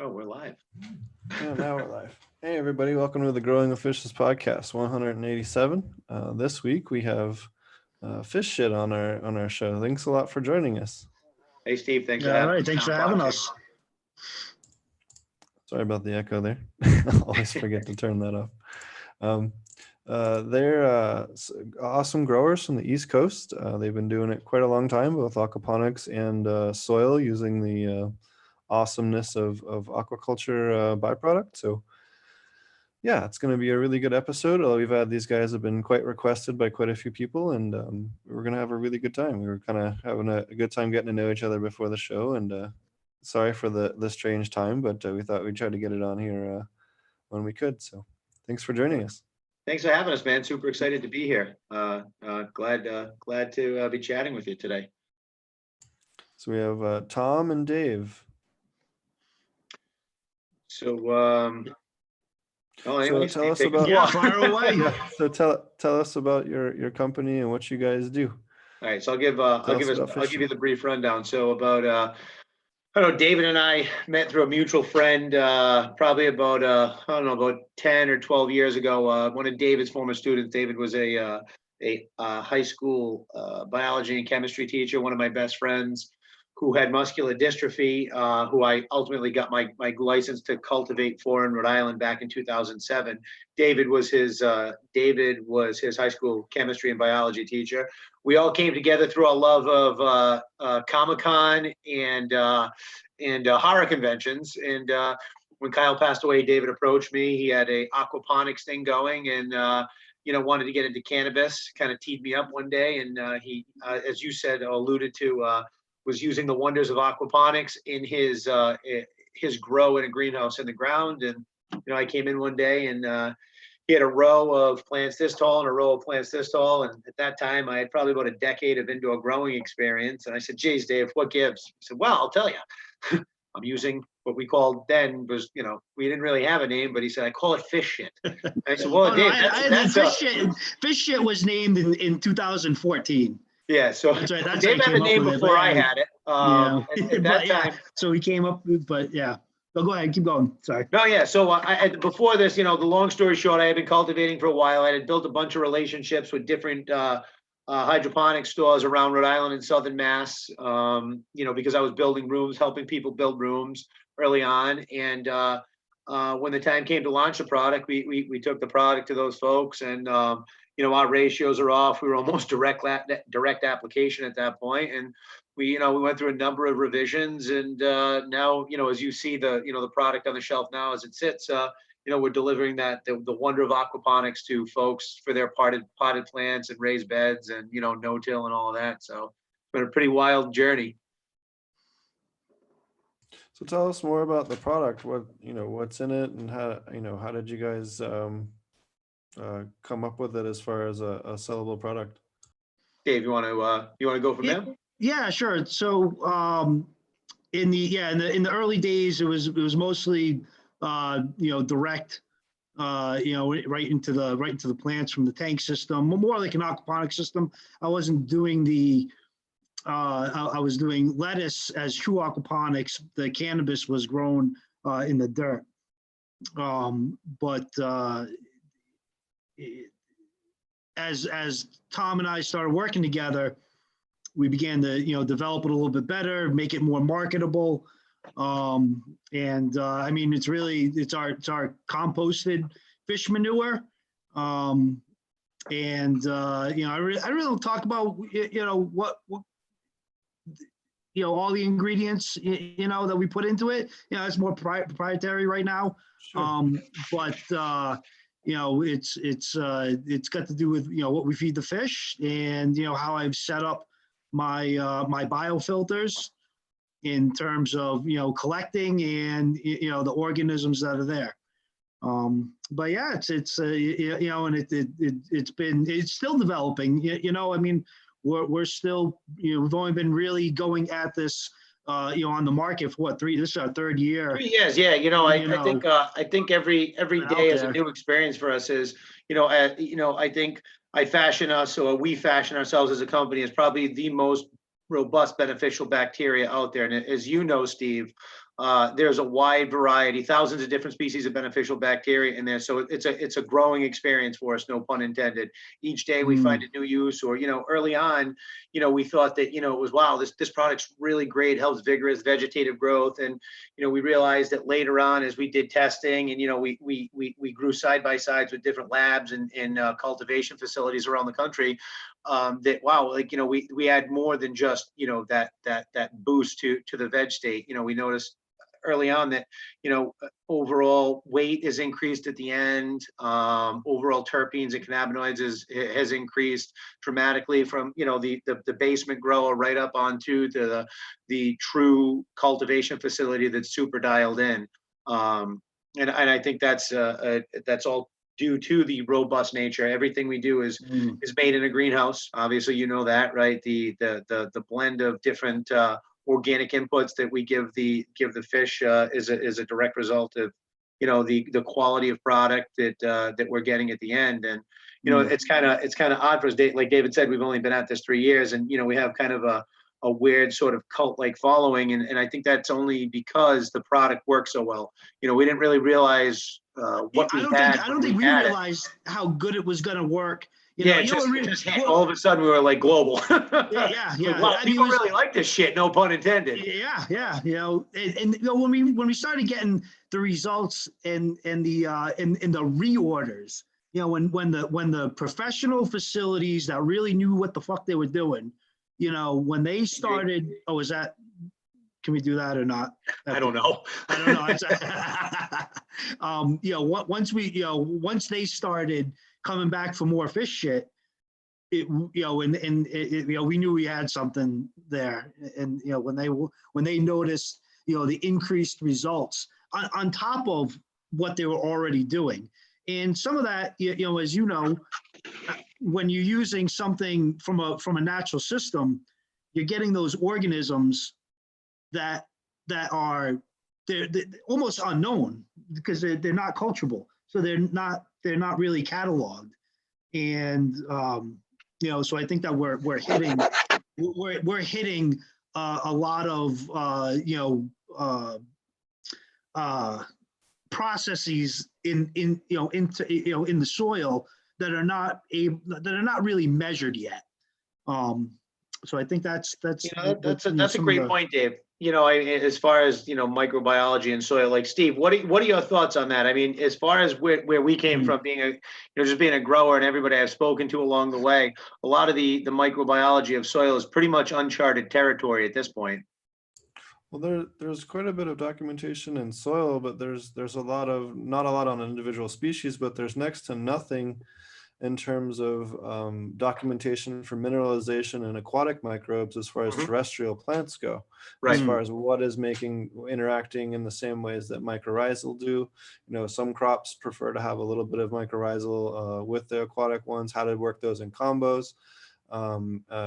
Oh, we're live. Yeah, now we're live. Hey, everybody. Welcome to the Growing of Fishes podcast, 187. This week we have fish shit on our show. Thanks a lot for joining us. Hey, Steve. Thanks for Yeah, all having right. us. Thanks for Sound having foxy. us. Sorry about the echo there. Always forget to turn that off. They're awesome growers from the East Coast. They've been doing it quite a long time, both aquaponics and soil, using the awesomeness of aquaculture byproduct. So yeah, it's going to be a really good episode. We've had these guys have been quite requested by quite a few people, and we're going to have a really good time. We were kind of having a good time getting to know each other before the show, and sorry for the strange time, but we thought we'd try to get it on here when we could. So thanks for joining us. Thanks for having us, man. Super excited to be here. Glad to be chatting with you today. So we have Tom and Dave. So, So tell us about Fire away. So tell us about your company and what you guys do. All right, so I'll give you the brief rundown. So about I don't know, David and I met through a mutual friend probably about about 10 or 12 years ago. One of David's former students. David was a high school biology and chemistry teacher, one of my best friends, who had muscular dystrophy, who I ultimately got my license to cultivate for in Rhode Island back in 2007. David was his high school chemistry and biology teacher. We all came together through our love of Comic-Con and horror conventions. And when Kyle passed away, David approached me. He had a aquaponics thing going, and wanted to get into cannabis. Kind of teed me up one day, and he, as you said, alluded to. Was using the wonders of aquaponics in his grow in a greenhouse in the ground. And I came in one day, and he had a row of plants this tall and a row of plants this tall. And at that time, I had probably about a decade of indoor growing experience. And I said, "Geez, Dave, what gives?" He said, "Well, I'll tell you. I'm using what we called then was, we didn't really have a name, but he said, I call it fish shit." And I said, "Well, Dave, fish shit was named in 2014. Yeah, so that's right. Dave had the name before I had it. At that time, so he came up with, but yeah. But go ahead, keep going. Sorry. No, yeah. So before this, the long story short, I had been cultivating for a while. I had built a bunch of relationships with different hydroponic stores around Rhode Island and Southern Mass. Because I was building rooms, helping people build rooms early on. And when the time came to launch the product, we took the product to those folks, and our ratios are off. We were almost direct application at that point, and we went through a number of revisions, and now as you see the product on the shelf now as it sits, we're delivering the wonder of aquaponics to folks for their potted plants and raised beds and no-till and all of that. So it's been a pretty wild journey. So tell us more about the product. What's in it, and how did you guys come up with it as far as a sellable product? Dave, you want to go from there? Yeah, sure. So in the early days, it was mostly direct, right into the plants from the tank system, more like an aquaponic system. I wasn't doing I was doing lettuce as true aquaponics. The cannabis was grown in the dirt, but as Tom and I started working together, we began to develop it a little bit better, make it more marketable. It's our composted fish manure. I really don't talk about what all the ingredients that we put into it. It's more proprietary right now. Sure. It's got to do with what we feed the fish, and how I've set up my my biofilters in terms of collecting and the organisms that are there. But yeah, it's still developing. We're still we've only been really going at this on the market for this is our third year. 3 years, yeah. I think every day is a new experience for us. I think I fashion us, or we fashion ourselves as a company, as probably the most robust beneficial bacteria out there. And as you know, Steve, There's a wide variety, thousands of different species of beneficial bacteria in there. So it's a growing experience for us, no pun intended. Each day we find a new use, or, early on, we thought that, it was, wow, this product's really great, helps vigorous vegetative growth. And, we realized that later on, as we did testing and, we grew side by sides with different labs and cultivation facilities around the country, that, wow, like, we had more than just, that boost to the veg state. We noticed early on that, overall weight is increased at the end. Overall terpenes and cannabinoids has increased dramatically from, the basement grower right up onto the true cultivation facility that's super dialed in. And I think that's all due to the robust nature. Everything we do is made in a greenhouse. Obviously, that, right? The blend of different organic inputs that we give the fish is a direct result of, the quality of product that we're getting at the end. And it's kind of odd for us. Like David said, we've only been at this 3 years, and we have kind of a weird sort of cult-like following, and I think that's only because the product works so well. We didn't really realize what we had. I don't think we realized how good it was going to work. It just hit. All of a sudden we were like global. Yeah. Well, people really like this shit, no pun intended. Yeah. And when we started getting the results and the reorders, when the professional facilities that really knew what the fuck they were doing, when they started, can we do that or not? I don't know. Once they started coming back for more fish shit, we knew we had something there. And, when they noticed, the increased results on top of what they were already doing. And some of that, as when you're using something from a natural system, you're getting those organisms that are they're almost unknown because they're not culturable, so they're not really cataloged. And so I think that we're hitting a lot of processes in the soil that are not really measured yet. So I think that's a great point, Dave. As far as microbiology and soil, like Steve, what are your thoughts on that? I mean, as far as where we came from, being just being a grower, and everybody I've spoken to along the way, a lot of the microbiology of soil is pretty much uncharted territory at this point. Well, there's quite a bit of documentation in soil, but there's not a lot on individual species, but there's next to nothing in terms of documentation for mineralization and aquatic microbes as far as terrestrial plants go. Right. As far as what is interacting in the same ways that mycorrhizal do. Some crops prefer to have a little bit of mycorrhizal with the aquatic ones, how to work those in combos,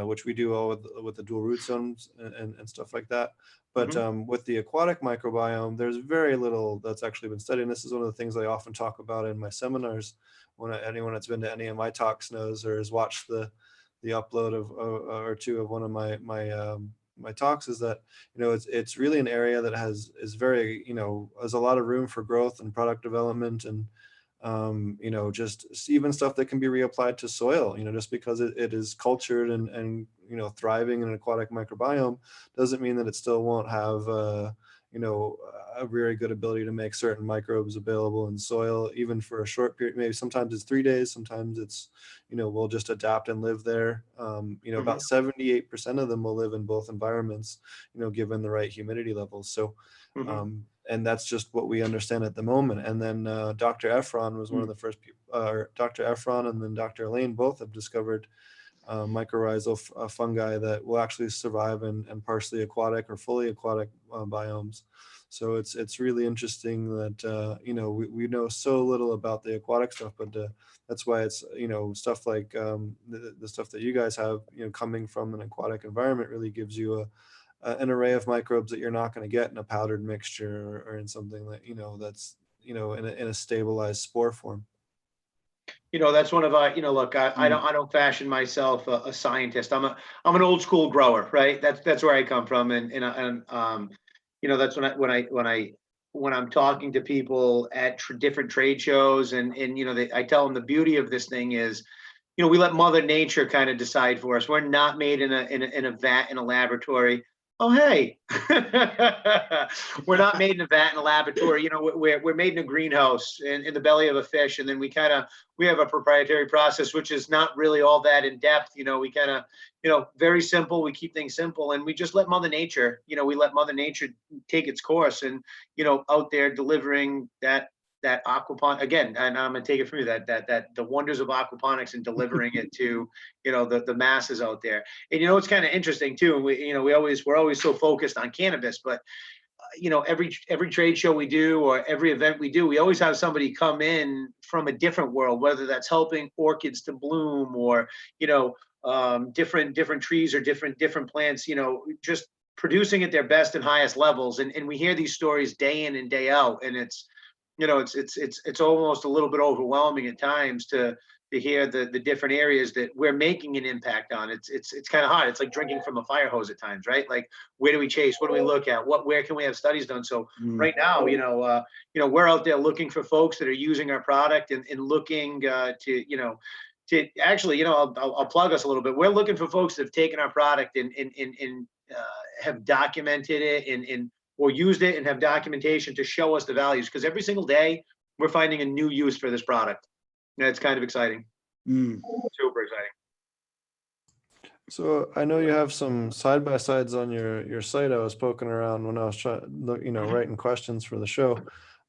which we do all with the dual root zones and stuff like that. But with the aquatic microbiome, there's very little that's actually been studied. And this is one of the things I often talk about in my seminars. Anyone that's been to any of my talks knows or has watched the upload or two of one of my talks, is that it's really an area that has a lot of room for growth and product development, and just even stuff that can be reapplied to soil. Just because it is cultured and thriving in an aquatic microbiome doesn't mean that it still won't have a very good ability to make certain microbes available in soil, even for a short period. Maybe sometimes it's 3 days, sometimes it's, we'll just adapt and live there. About 78% of them will live in both environments, given the right humidity levels. So, and that's just what we understand at the moment. And then Dr. Efron was one of the first people, Dr. Efron and then Dr. Elaine both have discovered mycorrhizal fungi that will actually survive in partially aquatic or fully aquatic biomes. So it's really interesting that we know so little about the aquatic stuff, but that's why it's stuff like the stuff that you guys have coming from an aquatic environment really gives you an array of microbes that you're not going to get in a powdered mixture or in something that that's in a stabilized spore form. That's one of our, look, I don't fashion myself a scientist. I'm an old school grower, right? That's where I come from. And that's when I'm talking to people at different trade shows, and I tell them the beauty of this thing is, we let Mother Nature kind of decide for us. We're not made in a vat in a laboratory. Oh, hey, we're not made in a vat in a laboratory. We're made in a greenhouse in the belly of a fish, and then we have a proprietary process, which is not really all that in depth. We kind of, very simple. We keep things simple, and we just let Mother Nature. We let Mother Nature take its course, and out there delivering that aquaponic again, and I'm gonna take it from you, that the wonders of aquaponics and delivering it to the masses out there. And it's kind of interesting too. We're always so focused on cannabis, but every trade show we do or every event we do, we always have somebody come in from a different world, whether that's helping orchids to bloom or different trees or different plants, just producing at their best and highest levels. And we hear these stories day in and day out, and it's almost a little bit overwhelming at times to hear the different areas that we're making an impact on. It's kind of hard. It's like drinking from a fire hose at times, right? Like, where do we chase? What do we look at? Where can we have studies done? So right now, we're out there looking for folks that are using our product and looking to actually, I'll plug us a little bit. We're looking for folks that have taken our product and have documented it or used it and have documentation to show us the values, because every single day we're finding a new use for this product. And it's kind of exciting. Super exciting. So I know you have some side-by-sides on your site. I was poking around when I was writing questions for the show.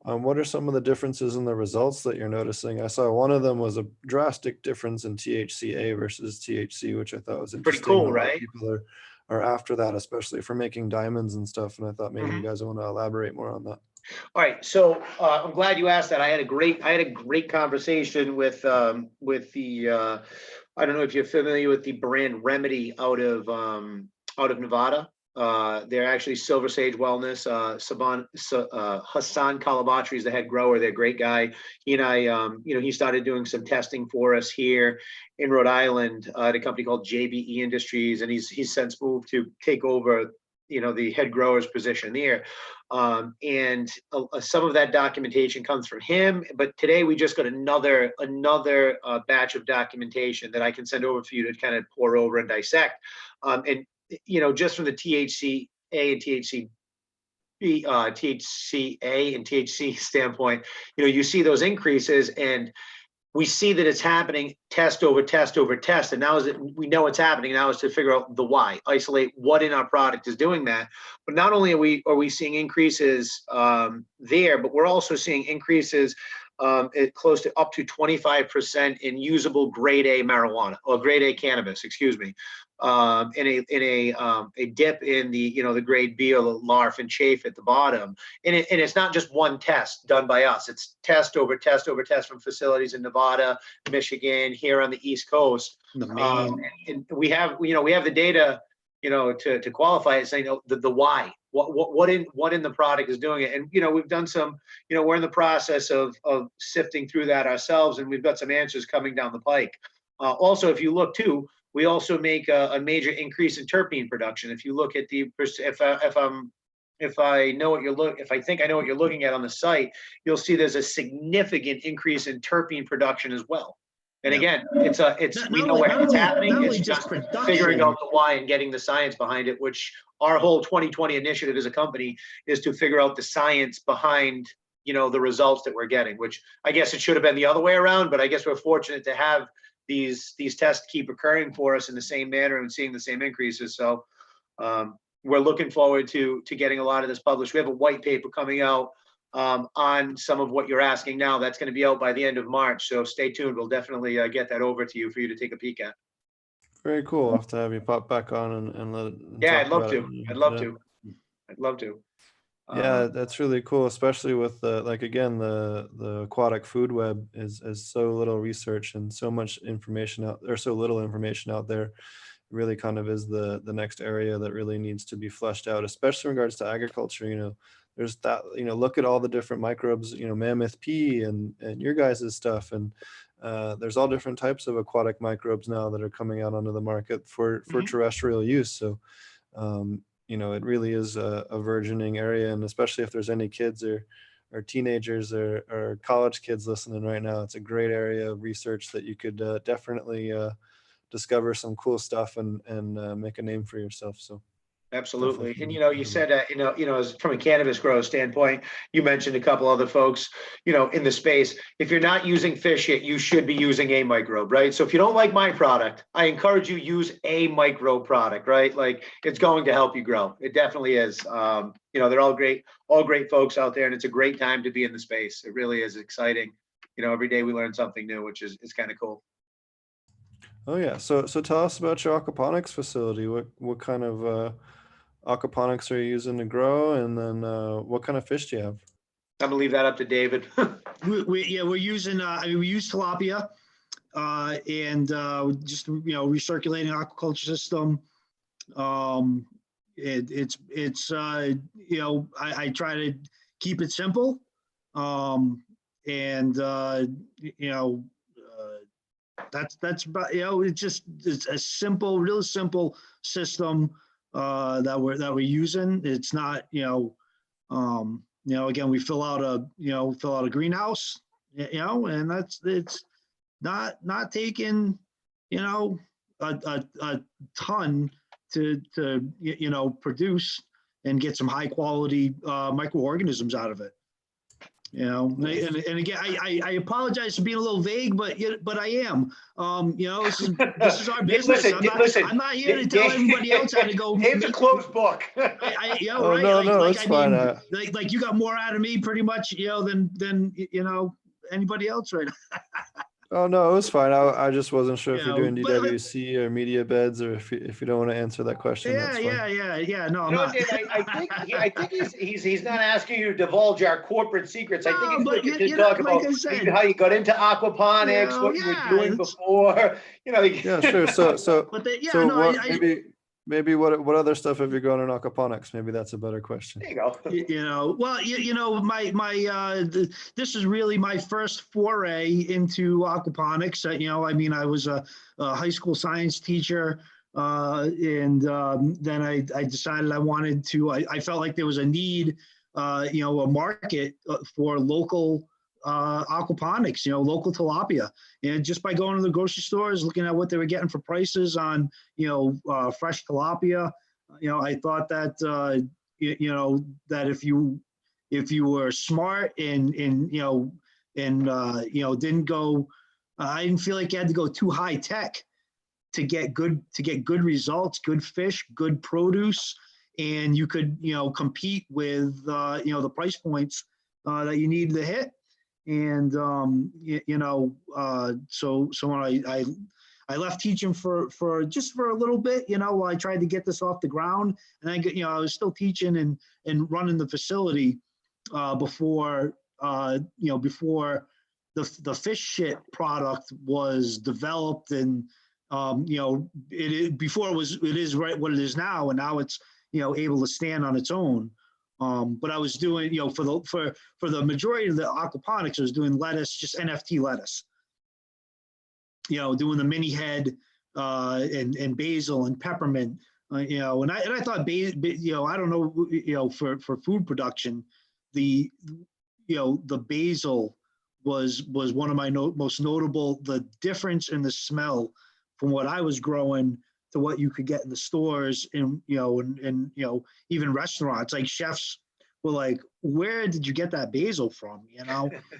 What are some of the differences in the results that you're noticing? I saw one of them was a drastic difference in THCA versus THC, which I thought was interesting. Pretty cool, right? People are after that, especially for making diamonds and stuff. And I thought maybe you guys want to elaborate more on that. All right, so I'm glad you asked that. I had a great conversation with the I don't know if you're familiar with the brand Remedy out of Nevada. They're actually Silver Sage Wellness. Hassan Kalabatri is the head grower. They're a great guy. He and I, he started doing some testing for us here in Rhode Island at a company called JBE Industries, and he's since moved to take over the head grower's position there. And some of that documentation comes from him, but today we just got another batch of documentation that I can send over for you to kind of pour over and dissect. And just from the THCA and THC standpoint, you see those increases, and we see that it's happening test over test over test. And now we know it's happening. Now is to figure out the why, isolate what in our product is doing that. But not only are we seeing increases there, but we're also seeing increases at close to up to 25% in usable grade A marijuana, or grade A cannabis, excuse me. In a dip in the grade B or the LARF and chafe at the bottom, and it's not just one test done by us. It's test over test over test from facilities in Nevada, Michigan, here on the East Coast. And we have the data to qualify it, saying the why, what in the product is doing it. And we've done some, we're in the process of sifting through that ourselves, and we've got some answers coming down the pike. Also, if you look too, we also make a major increase in terpene production. If you look at if I think I know what you're looking at on the site, you'll see there's a significant increase in terpene production as well. And again, we know where it's happening. It's just figuring out the why and getting the science behind it, which our whole 2020 initiative as a company is to figure out the science behind the results that we're getting, which I guess it should have been the other way around, but I guess we're fortunate to have these tests keep occurring for us in the same manner and seeing the same increases. So we're looking forward to getting a lot of this published. We have a white paper coming out on some of what you're asking now. That's going to be out by the end of March. So stay tuned. We'll definitely get that over to you for you to take a peek at. Very cool. I'll have to have you pop back on and let it. Yeah, I'd love to. I'd love to. Yeah, that's really cool, especially with the aquatic food web is so little research and so much information out there, so little information out there. It really kind of is the next area that really needs to be fleshed out, especially in regards to agriculture. There's that, look at all the different microbes, mammoth pea and your guys' stuff, and there's all different types of aquatic microbes now that are coming out onto the market for terrestrial use. So it really is a burgeoning area, and especially if there's any kids or teenagers or college kids listening right now, it's a great area of research that you could definitely discover some cool stuff and make a name for yourself. So Absolutely. definitely. And, you said, as from a cannabis grower standpoint, you mentioned a couple other folks, in the space. If you're not using fish yet, you should be using a microbe, right? So if you don't like my product, I encourage you use a microbe product, right? Like, it's going to help you grow. It definitely is. They're all great folks out there, and it's a great time to be in the space. It really is exciting. Every day we learn something new, which is kind of cool. Oh yeah. So tell us about your aquaponics facility. What kind of aquaponics are you using to grow, and then what kind of fish do you have? I'm gonna leave that up to David. We're using, we use tilapia, and just, recirculating aquaculture system. I try to keep it simple. That's about, it's a simple, real simple system that we're using. It's not, again, we fill out a greenhouse, and it's not taking, a ton to produce and get some high quality microorganisms out of it. And again, I apologize for being a little vague, but I am. This is our business. I'm not here to tell everybody else how to go. It's a closed book. Right. No, it's fine. Like you got more out of me pretty much, than anybody else right now. Oh no, it was fine. I just wasn't sure if you're doing DWC or media beds, or if you don't want to answer that question. That's fine. Yeah. No, I'm not. Dave, I think he's not asking you to divulge our corporate secrets. I think he's looking to talk about how you got into aquaponics, what you were doing before. Yeah, sure. Maybe what other stuff have you grown in aquaponics? Maybe that's a better question. There you go. This is really my first foray into aquaponics. I was a high school science teacher, and then I decided I wanted to. I felt like there was a need, a market for local aquaponics, local tilapia. And just by going to the grocery stores, looking at what they were getting for prices on, fresh tilapia, I thought that, that if you were smart and didn't go, I didn't feel like you had to go too high tech to get good results, good fish, good produce, and you could, compete with, the price points that you need to hit. And, so when I left teaching for a little bit, while I tried to get this off the ground, and I was still teaching and running the facility, before the fish shit product was developed, and, before it is right what it is now, and now it's, able to stand on its own. But I was doing, for the majority of the aquaponics, I was doing lettuce, just NFT lettuce. Doing the mini head, and basil and peppermint. And I thought, I don't know, for food production, the basil was one of my most notable. The difference in the smell from what I was growing to what you could get in the stores, and even restaurants, like chefs were like, where did you get that basil from?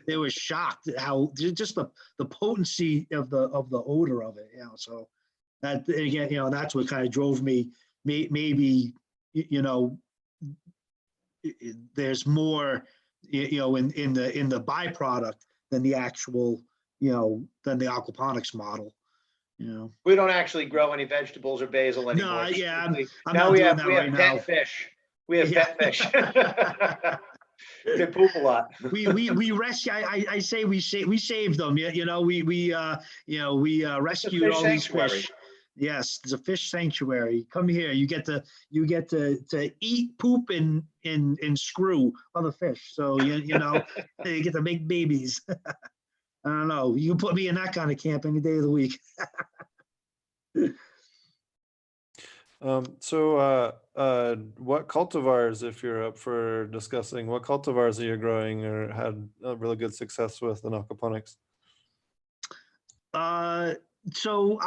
They were shocked at how just the potency of the odor of it. So that, again, that's what kind of drove me. Maybe there's more in the byproduct than the actual than the aquaponics model. We don't actually grow any vegetables or basil anymore. No, yeah, I'm now not we doing have that we right have now. pet fish. We have pet fish. They poop a lot. We rescue. I say we saved them. We rescued all these fish. Yes, there's a fish sanctuary. Come here. You get to eat, poop, and screw other fish. So you get to make babies. I don't know. You can put me in that kind of camp any day of the week. What cultivars, if you're up for discussing, what cultivars are you growing or had a really good success with in aquaponics? So in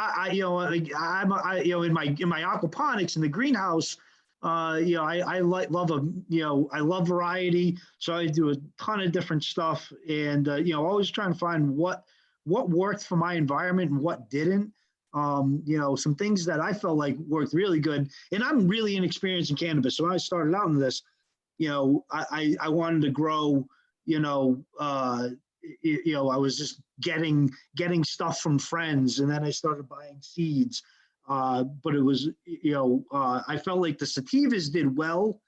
my aquaponics in the greenhouse, I love variety. So I do a ton of different stuff, and always trying to find what worked for my environment and what didn't. Some things that I felt like worked really good. And I'm really inexperienced in cannabis, so when I started out in this, I wanted to grow. I was just getting stuff from friends, and then I started buying seeds. But it was, I felt like the sativas did well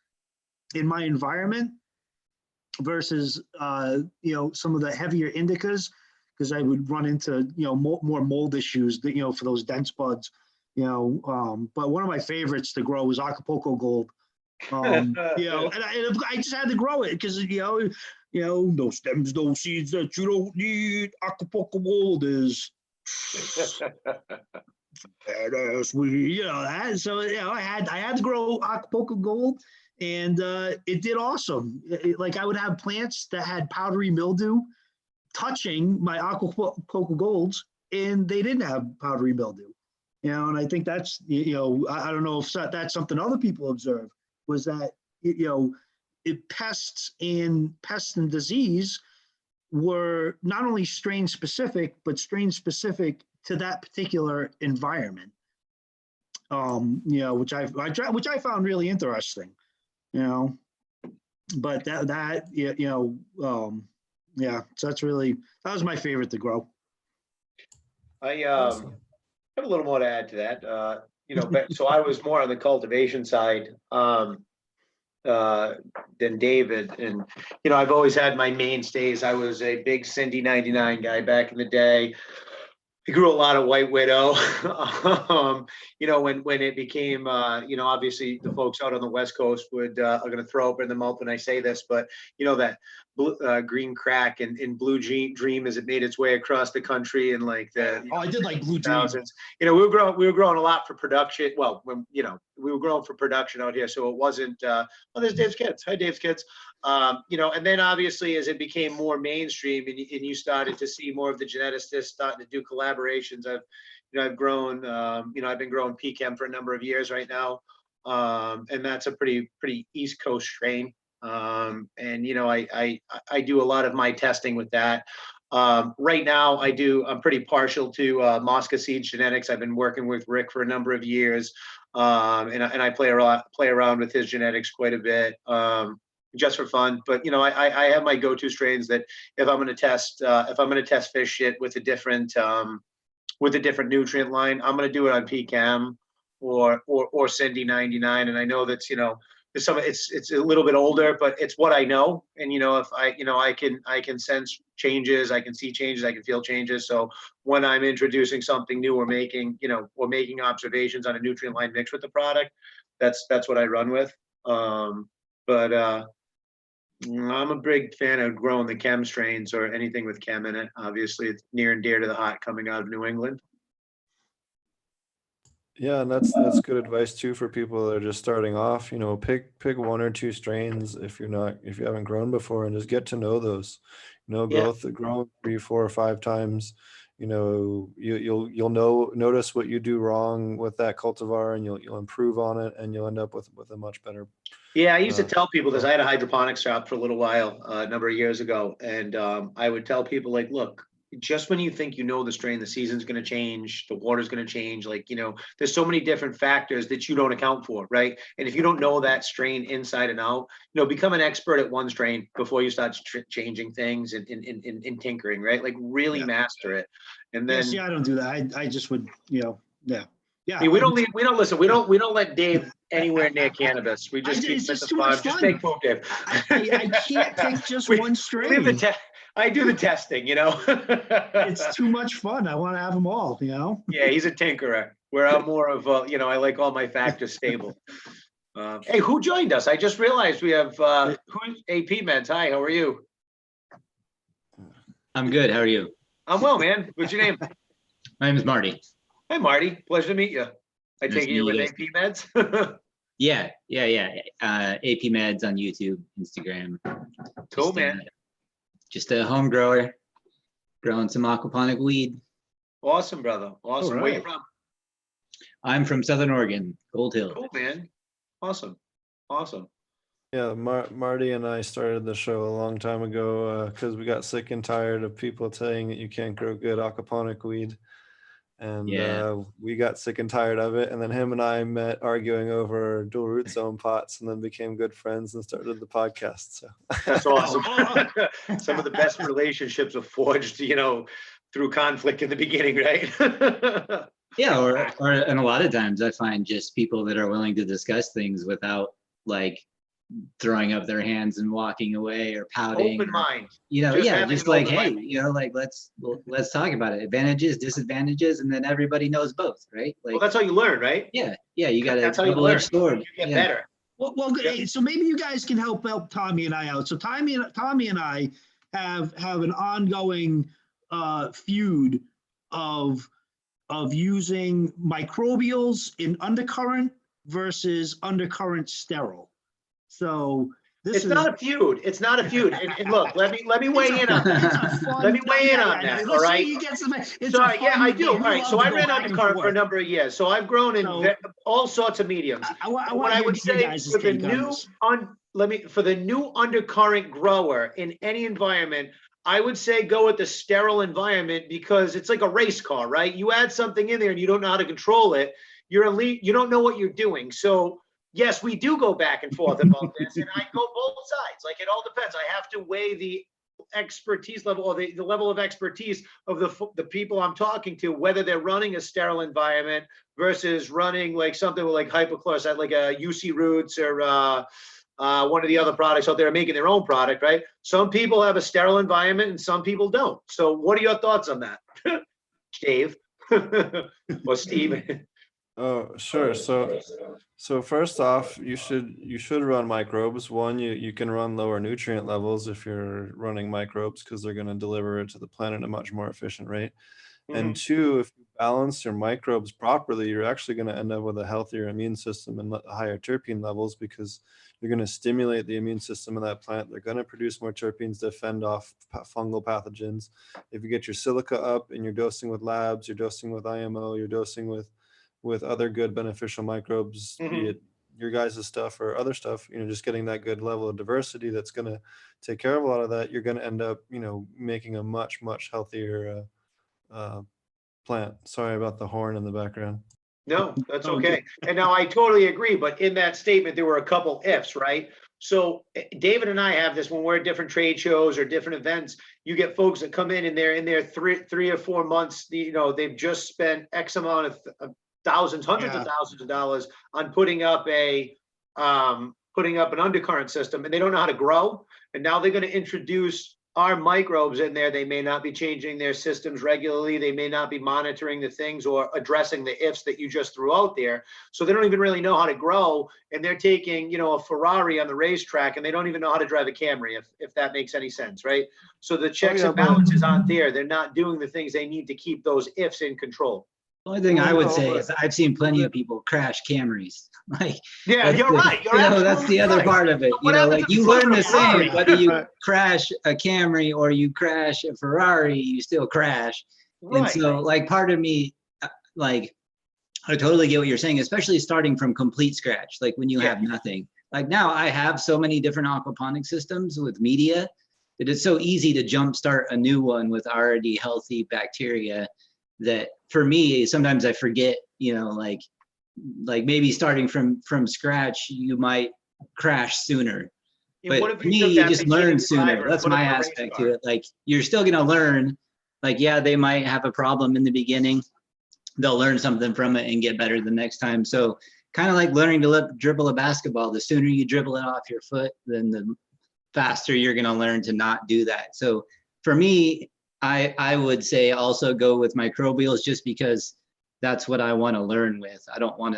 in my environment versus, some of the heavier indicas, because I would run into, more mold issues, for those dense buds. But one of my favorites to grow was Acapulco Gold. And I just had to grow it because no stems, no seeds that you don't need. Acapulco Gold is badass. That. So I had to grow Acapulco Gold, and it did awesome. Like I would have plants that had powdery mildew touching my Acapulco Golds, and they didn't have powdery mildew. And I think that's I don't know if that's something other people observe, was that pests and disease were not only strain specific, but strain specific to that particular environment. Which I found really interesting. But so that was my favorite to grow. I have a little more to add to that. So I was more on the cultivation side than David, and I've always had my mainstays. I was a big Cindy 99 guy back in the day. I grew a lot of White Widow. When it became, obviously the folks out on the West Coast are going to throw up in the mouth when I say this, but that green crack and blue dream as it made its way across the country and like the I did like blue dream. We were growing a lot for production. Well, when we were growing for production out here, so it wasn't. There's Dave's kids. Hi, Dave's kids. And then obviously as it became more mainstream and you started to see more of the geneticists starting to do collaborations, I've grown, I've been growing PChem for a number of years right now. And that's a pretty East Coast strain. I do a lot of my testing with that. Right now I'm pretty partial to Mosca Seeds Genetics. I've been working with Rick for a number of years. And I play around with his genetics quite a bit. Just for fun, but I have my go-to strains that if I'm going to test fish shit with a different nutrient line, I'm going to do it on PChem or Cindy 99. And I know that's it's a little bit older, but it's what I know. And if I can sense changes, I can see changes, I can feel changes. So when I'm introducing something new or making observations on a nutrient line mixed with the product, that's what I run with. But I'm a big fan of growing the chem strains or anything with chem in it. Obviously, it's near and dear to the heart coming out of New England. Yeah, and that's good advice too for people that are just starting off. Pick one or two strains if you haven't grown before, and just get to know those. Grow 3, 4, or 5 times. You'll notice what you do wrong with that cultivar, and you'll improve on it, and you'll end up with a much better. Yeah, I used to tell people this. I had a hydroponics shop for a little while, a number of years ago, and I would tell people like, look, just when you think the strain, the season's going to change, the water's going to change, there's so many different factors that you don't account for, right? And if you don't know that strain inside and out, become an expert at one strain before you start changing things and tinkering, right? Like really master it. And then I don't do that. I just would, Yeah. I mean, we don't let Dave anywhere near cannabis. We just keep it at the farm. Just make food, Dave. I can't pick just one strain. I do the testing, It's too much fun. I want to have them all, Yeah, he's a tinkerer. Where I'm more of I like all my factors stable. Hey, who joined us? I just realized we have AP Meds. Hi, how are you? I'm good. How are you? I'm well, man. What's your name? My name is Marty. Hi, Marty. Pleasure to meet you. I take it you're with AP Meds? Yeah. AP Meds on YouTube, Instagram. Cool, man. Just a home grower, growing some aquaponic weed. Awesome, brother. Awesome. All Where you right. from? I'm from Southern Oregon, Gold Hill. Cool, man. Awesome. Yeah, Marty and I started the show a long time ago because we got sick and tired of people saying that you can't grow good aquaponic weed. And we got sick and tired of it. And then him and I met arguing over dual root zone pots and then became good friends and started the podcast. So that's awesome. Some of the best relationships are forged, through conflict in the beginning, right? Yeah, and a lot of times I find just people that are willing to discuss things without like throwing up their hands and walking away or pouting. Open mind. Just like, hey, like let's talk about it. Advantages, disadvantages, and then everybody knows both, right? Like, well, that's how you learn, right? Yeah, you got that's a how you learn. sword. You get better. Well, good. Hey, so maybe you guys can help Tommy and I out. So Tommy and I have an ongoing feud of using microbials in undercurrent versus undercurrent sterile. So it's not a feud. It's not a feud. And look, let me weigh in on that. Let me weigh in on that. All right. I do. All right. So I ran undercurrent for a number of years. So I've grown in all sorts of mediums. What I would say for the new undercurrent grower in any environment, I would say go with the sterile environment because it's like a race car, right? You add something in there and you don't know how to control it. You're elite. You don't know what you're doing. So yes, we do go back and forth about this, and I go both sides. Like, it all depends. I have to weigh the expertise level or the level of expertise of the people I'm talking to, whether they're running a sterile environment versus running like something like hypochlorous, like a UC Roots or one of the other products out there making their own product, right? Some people have a sterile environment and some people don't. So what are your thoughts on that, Dave or Steve? Oh, sure. So first off, you should run microbes. One, you can run lower nutrient levels if you're running microbes because they're going to deliver it to the plant at a much more efficient rate. And two, if you balance your microbes properly, you're actually going to end up with a healthier immune system and higher terpene levels because you're going to stimulate the immune system of that plant. They're going to produce more terpenes to fend off fungal pathogens. If you get your silica up and you're dosing with labs, you're dosing with IMO, you're dosing with other good beneficial microbes, be it your guys' stuff or other stuff, just getting that good level of diversity that's going to take care of a lot of that, you're going to end up, making a much, much healthier plant. Sorry about the horn in the background. No, that's okay. And now I totally agree. But in that statement, there were a couple ifs, right? So David and I have this when we're at different trade shows or different events. You get folks that come in and they're in there 3 or 4 months. They've just spent X amount of thousands, hundreds of thousands of dollars on putting up an undercurrent system, and they don't know how to grow. And now they're going to introduce our microbes in there. They may not be changing their systems regularly. They may not be monitoring the things or addressing the ifs that you just threw out there. So they don't even really know how to grow. And they're taking, a Ferrari on the racetrack, and they don't even know how to drive a Camry, if that makes any sense, right? So the checks and balances aren't there. They're not doing the things they need to keep those ifs in control. The only thing I would say is I've seen plenty of people crash Camrys. You're right. That's the other part of it. You learn the same whether you crash a Camry or you crash a Ferrari, you still crash. Right. And so, part of me, I totally get what you're saying, especially starting from complete scratch, like when you have nothing. Like now, I have so many different aquaponic systems with media that it's so easy to jumpstart a new one with already healthy bacteria. That for me, sometimes I forget, like maybe starting from scratch, you might crash sooner. But for me, you just learn sooner. That's my aspect to it. Like, you're still going to learn. Like, they might have a problem in the beginning. They'll learn something from it and get better the next time. So kind of like learning to dribble a basketball. The sooner you dribble it off your foot, then the faster you're going to learn to not do that. So for me, I would say also go with microbials just because that's what I want to learn with. I don't want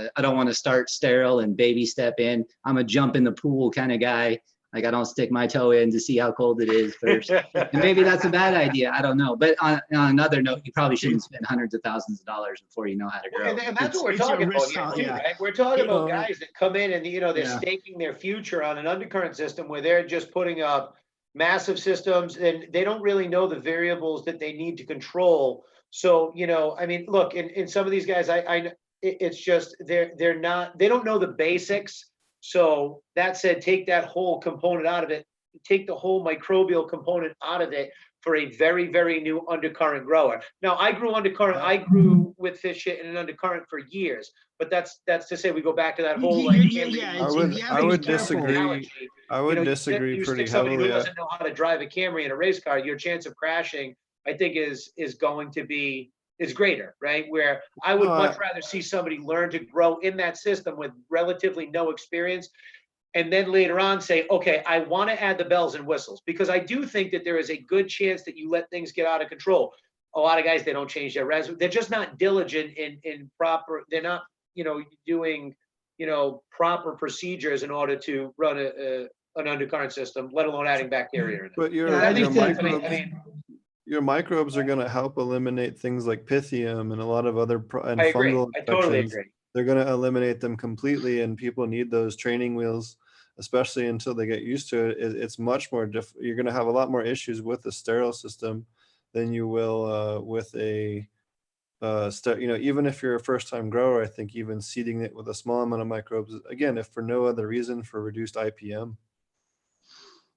to start sterile and baby step in. I'm a jump in the pool kind of guy. Like I don't stick my toe in to see how cold it is first. And maybe that's a bad idea. I don't know. But on another note, you probably shouldn't spend hundreds of thousands of dollars before you know how to grow. And that's what we're talking about here, too, right? We're talking about guys that come in and, they're staking their future on an undercurrent system where they're just putting up massive systems and they don't really know the variables that they need to control. So, I mean, look, in some of these guys, it's just, they don't know the basics. So that said, take that whole component out of it, take the whole microbial component out of it for a very, very new undercurrent grower. Now, I grew with this shit in an undercurrent for years, but that's to say we go back to that whole I would disagree. I would disagree pretty heavily. Who doesn't know how to drive a Camry in a race car, your chance of crashing, I think, is going to be greater, right? Where I would much rather see somebody learn to grow in that system with relatively no experience, and then later on say, okay, I want to add the bells and whistles, because I do think that there is a good chance that you let things get out of control. A lot of guys, they don't change their resume. They're just not diligent in proper, they're not, doing, proper procedures in order to run an undercurrent system, let alone adding bacteria in it. But your microbes are going to help eliminate things like pythium and a lot of other fungal infections. I totally agree. They're going to eliminate them completely, and people need those training wheels, especially until they get used to it. It's much more difficult. You're going to have a lot more issues with the sterile system than you will with a even if you're a first-time grower. I think even seeding it with a small amount of microbes, again, if for no other reason, for reduced IPM.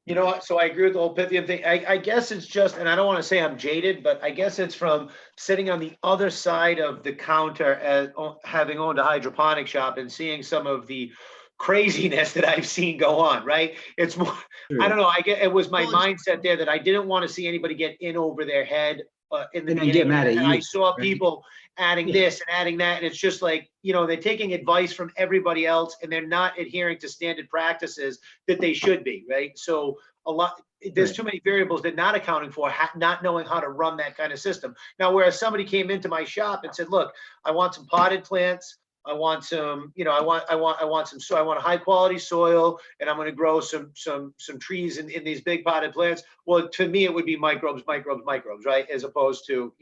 You know what? So I agree with the whole Pythium thing. I guess it's just, and I don't want to say I'm jaded, but I guess it's from sitting on the other side of the counter as having owned a hydroponic shop and seeing some of the craziness that I've seen go on, right? It's more, I don't know. It was my mindset there that I didn't want to see anybody get in over their head in the beginning. Get mad at you. I saw people adding this and adding that, and it's just like, they're taking advice from everybody else and they're not adhering to standard practices that they should be, right? So there's too many variables they're not accounting for, not knowing how to run that kind of system. Now, whereas somebody came into my shop and said, look, I want some potted plants, I want some, I want some soil, I want a high quality soil, and I'm going to grow some trees in these big potted plants. Well, to me, it would be microbes, right? As opposed to,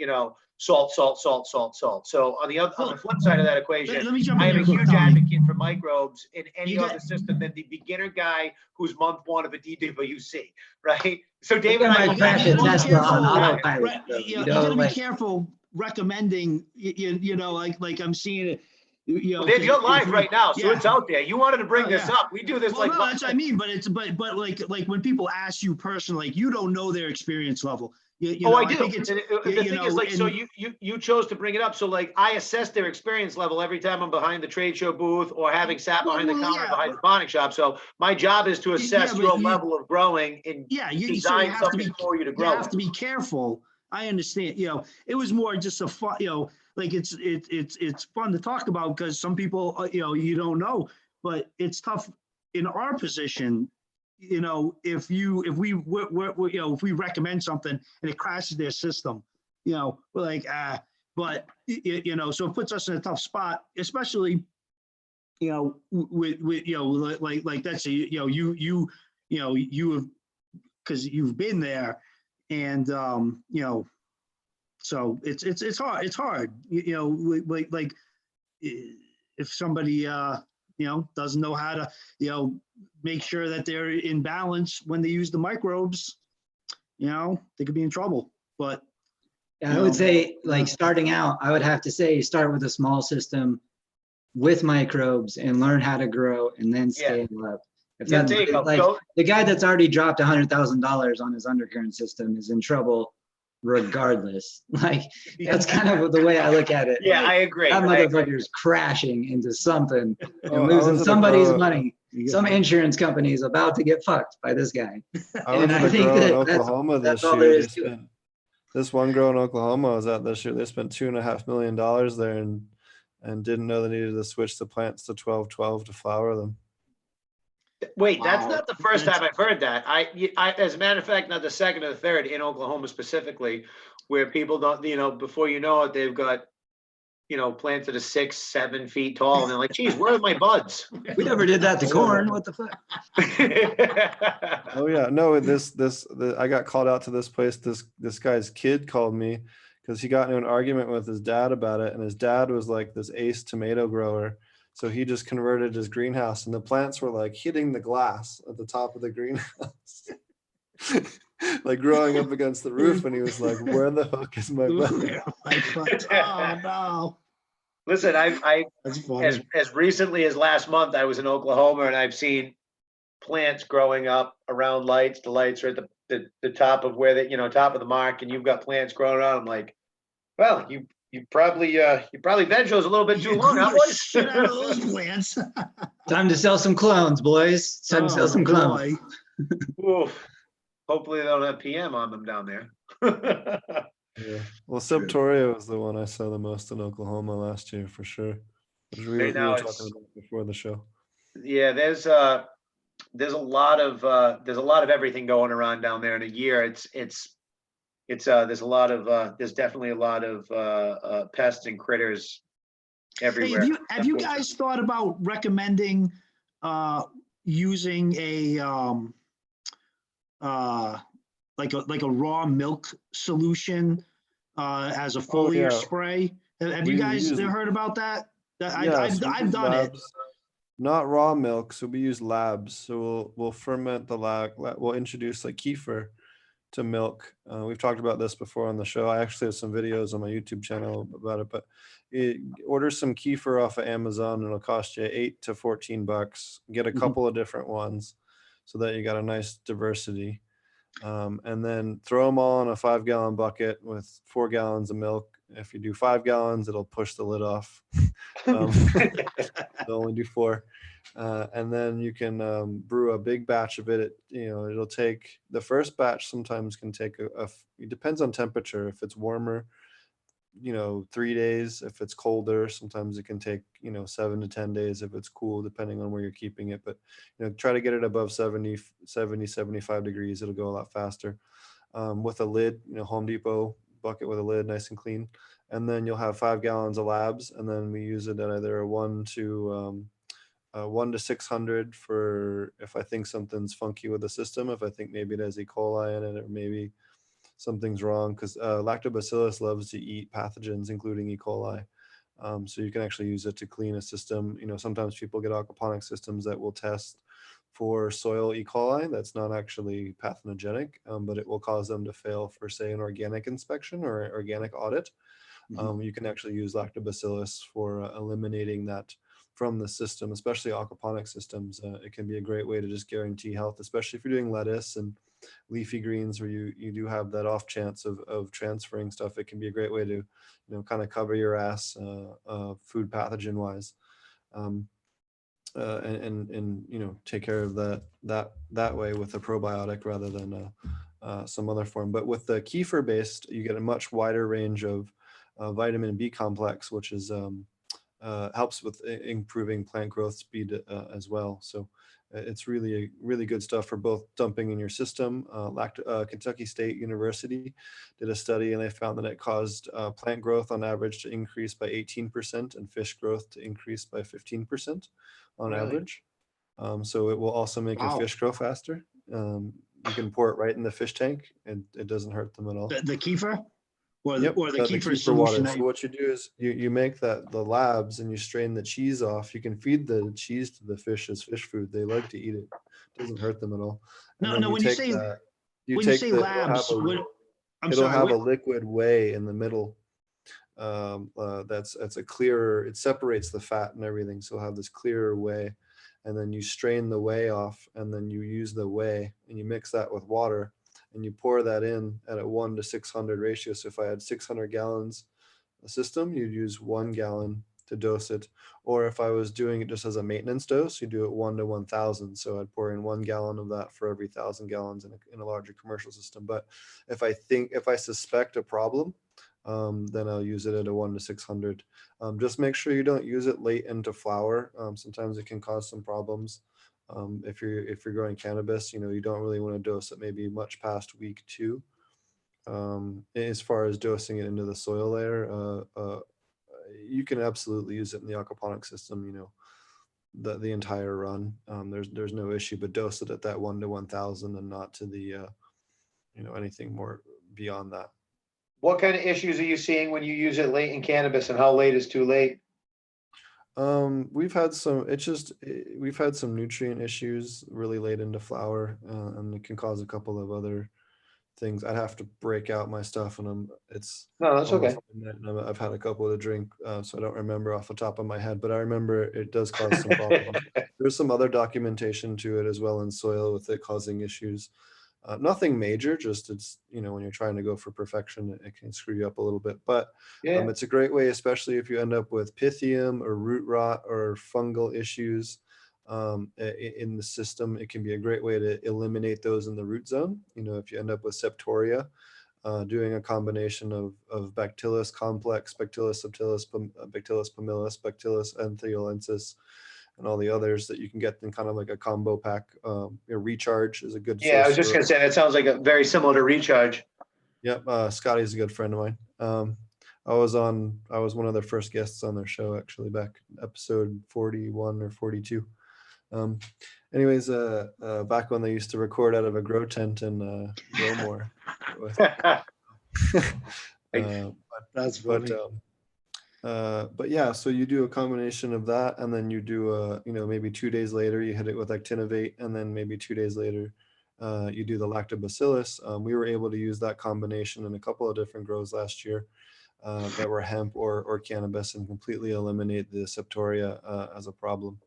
salt. So on the flip side of that equation, I am a huge advocate for microbes in any other system than the beginner guy who's month one of a DWC, right? So David, you gotta be careful recommending, like I'm seeing it. Dave, you're live right now, so it's out there. You wanted to bring this up. We do this that's what I mean. But like when people ask you personally, like, you don't know their experience level. I do. The thing is, like, so you chose to bring it up. So, like, I assess their experience level every time I'm behind the trade show booth or having sat behind the counter of the hydroponic shop. So my job is to assess your level of growing and design something for you to grow. You have to be careful. I understand. It was more just a fun. Like it's fun to talk about because some people, you don't know, but it's tough in our position. If we recommend something and it crashes their system, we're like, but so it puts us in a tough spot, especially, with like that's you have, because you've been there, and so it's hard. It's hard, like if somebody doesn't know how to make sure that they're in balance when they use the microbes, they could be in trouble. But I would say, like, starting out, I would have to say start with a small system with microbes and learn how to grow and then scale up. If that's like the guy that's already dropped $100,000 on his undercurrent system is in trouble regardless. Like, that's kind of the way I look at it. Yeah, I agree. That motherfucker's crashing into something and losing somebody's money. Some insurance company is about to get fucked by this guy. I think that's all there is to it. This one grow in Oklahoma was out this year. They spent $2.5 million there and didn't know they needed to switch the plants to 12-12 to flower them. Wait, that's not the first time I've heard that. I, as a matter of fact, not the second or the third in Oklahoma specifically, where people don't, before you know it, they've got plants that are 6, 7 feet tall, and they're like, geez, where are my buds? We never did that to corn. What the fuck? Oh yeah, no, I got called out to this place. This guy's kid called me because he got into an argument with his dad about it, and his dad was like this ace tomato grower. So he just converted his greenhouse, and the plants were like hitting the glass at the top of the greenhouse, like growing up against the roof. And he was like, "Where the hook is my bud?" Oh no! Listen, I That's funny. as recently as last month, I was in Oklahoma, and I've seen plants growing up around lights. The lights are at the top of where top of the mark, and you've got plants growing around. I'm like, well, you probably veg those a little bit too long, huh, boys? Shit out of those plants. Time to sell some clones, boys. Time to sell some clones. Oof. Hopefully they don't have PM on them down there. Yeah. Well, Subtorio was the one I saw the most in Oklahoma last year for sure. Which we were talking about before the show. Yeah, there's a lot of everything going around down there in a year. There's definitely a lot of pests and critters everywhere. Hey, have you guys thought about recommending using a like a raw milk solution as a foliar spray? Have you guys heard about that? I've done it. Not raw milk, so we use labs. So we'll ferment we'll introduce like kefir to milk. We've talked about this before on the show. I actually have some videos on my YouTube channel about it, but order some kefir off of Amazon and it'll cost you $8 to $14. Get a couple of different ones so that you got a nice diversity. And then throw them all in a 5-gallon bucket with 4 gallons of milk. If you do 5 gallons, it'll push the lid off. They'll only do 4. And then you can brew a big batch of it. It'll take, the first batch sometimes can take it depends on temperature. If it's warmer, 3 days. If it's colder, sometimes it can take 7 to 10 days if it's cool, depending on where you're keeping it. But try to get it above 75 degrees. It'll go a lot faster. With a lid, Home Depot bucket with a lid, nice and clean. And then you'll have 5 gallons of labs, and then we use it at either a 1 to 600 for if I think something's funky with the system, if I think maybe it has E. coli in it, or maybe something's wrong, because Lactobacillus loves to eat pathogens, including E. coli. So you can actually use it to clean a system. Sometimes people get aquaponic systems that will test for soil E. coli that's not actually pathogenic, but it will cause them to fail for, say, an organic inspection or organic audit. You can actually use Lactobacillus for eliminating that from the system, especially aquaponic systems. It can be a great way to just guarantee health, especially if you're doing lettuce and leafy greens where you do have that off chance of transferring stuff. It can be a great way to kind of cover your ass food pathogen wise, and take care of that way with a probiotic rather than some other form. But with the kefir based, you get a much wider range of vitamin B complex, which is helps with improving plant growth speed as well. So it's really good stuff for both dumping in your system. Kentucky State University did a study and they found that it caused plant growth on average to increase by 18% and fish growth to increase by 15% on average. So it will also make your fish grow faster. You can pour it right in the fish tank and it doesn't hurt them at all. The kefir? Or the kefir solution. So what you do is you make the labs and you strain the cheese off. You can feed the cheese to the fish as fish food. They like to eat it. It doesn't hurt them at all. And when you say labs, it'll have a liquid whey in the middle. That's a clearer. It separates the fat and everything. So it'll have this clearer whey, and then you strain the whey off, and then you use the whey and you mix that with water. And you pour that in at a 1 to 600 ratio. So if I had 600 gallons a system, you'd use 1 gallon to dose it. Or if I was doing it just as a maintenance dose, you do it 1 to 1,000. So I'd pour in 1 gallon of that for every 1,000 gallons in a larger commercial system. But if I suspect a problem, then I'll use it at a 1 to 600. Just make sure you don't use it late into flower. Sometimes it can cause some problems. If you're growing cannabis, you don't really want to dose it maybe much past week 2. As far as dosing it into the soil layer, you can absolutely use it in the aquaponic system, you know, the entire run. There's no issue, but dose it at that 1 to 1,000 and not to the, you know, anything more beyond that. What kind of issues are you seeing when you use it late in cannabis, and how late is too late? We've had some, we've had some nutrient issues really late into flower, and it can cause a couple of other things. I'd have to break out my stuff, and it's No, that's okay. almost midnight, and I've had a couple to drink, so I don't remember off the top of my head, but I remember it does cause some problems. There's some other documentation to it as well in soil with it causing issues. Nothing major, just it's, you know, when you're trying to go for perfection, it can screw you up a little bit. But Yeah. it's a great way, especially if you end up with pythium or root rot or fungal issues in the system. It can be a great way to eliminate those in the root zone. You know, if you end up with septoria, doing a combination of Bacillus complex, Bacillus subtilis, Bacillus pumilus, Bacillus enthiolensis, and all the others that you can get in kind of like a combo pack. Recharge is a good Yeah, I was source just gonna say, that sounds like a very similar to recharge. Yep, Scotty's a good friend of mine. I was one of their first guests on their show, actually, back episode 41 or 42. Anyways, back when they used to record out of a grow tent in Gilmore. That's funny. But yeah, so you do a combination of that, and then you do you know, maybe 2 days later you hit it with actinovate, and then maybe 2 days later you do the lactobacillus. We were able to use that combination in a couple of different grows last year that were hemp or cannabis, and completely eliminate the septoria as a problem.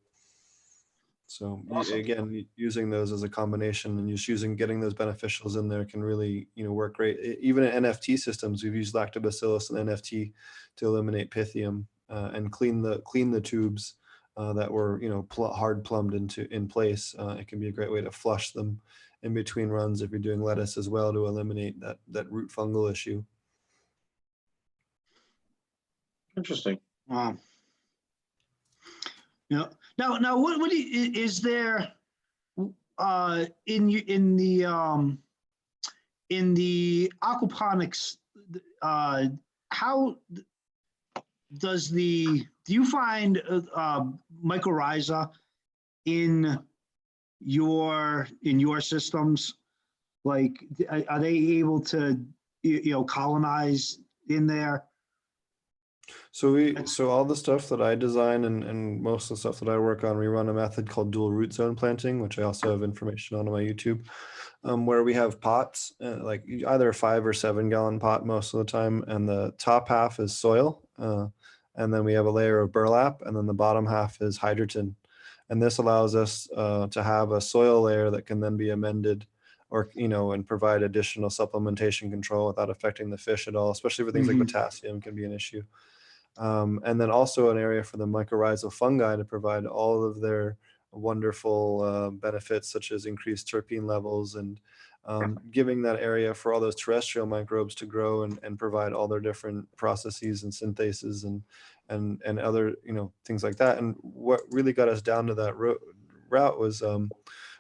So Awesome. again, using those as a combination and just getting those beneficials in there can really, you know, work great. Even in NFT systems, we've used lactobacillus and NFT to eliminate pythium and clean the tubes that were, you know, hard plumbed in place. It can be a great way to flush them in between runs if you're doing lettuce as well, to eliminate that root fungal issue. Interesting. Yeah. Now, what is there in the aquaponics? How do you find mycorrhiza in your systems? Like, are they able to, you know, colonize in there? So all the stuff that I design and most of the stuff that I work on, we run a method called dual root zone planting, which I also have information on my YouTube, where we have pots, like either a 5 or 7 gallon pot most of the time, and the top half is soil, and then we have a layer of burlap, and then the bottom half is hydrogen, and this allows us to have a soil layer that can then be amended, or, you know, and provide additional supplementation control without affecting the fish at all, especially for things like potassium can be an issue. And then also an area for the mycorrhizal fungi to provide all of their wonderful benefits, such as increased terpene levels, and giving that area for all those terrestrial microbes to grow and provide all their different processes and synthases and other, you know, things like that. And what really got us down to that route was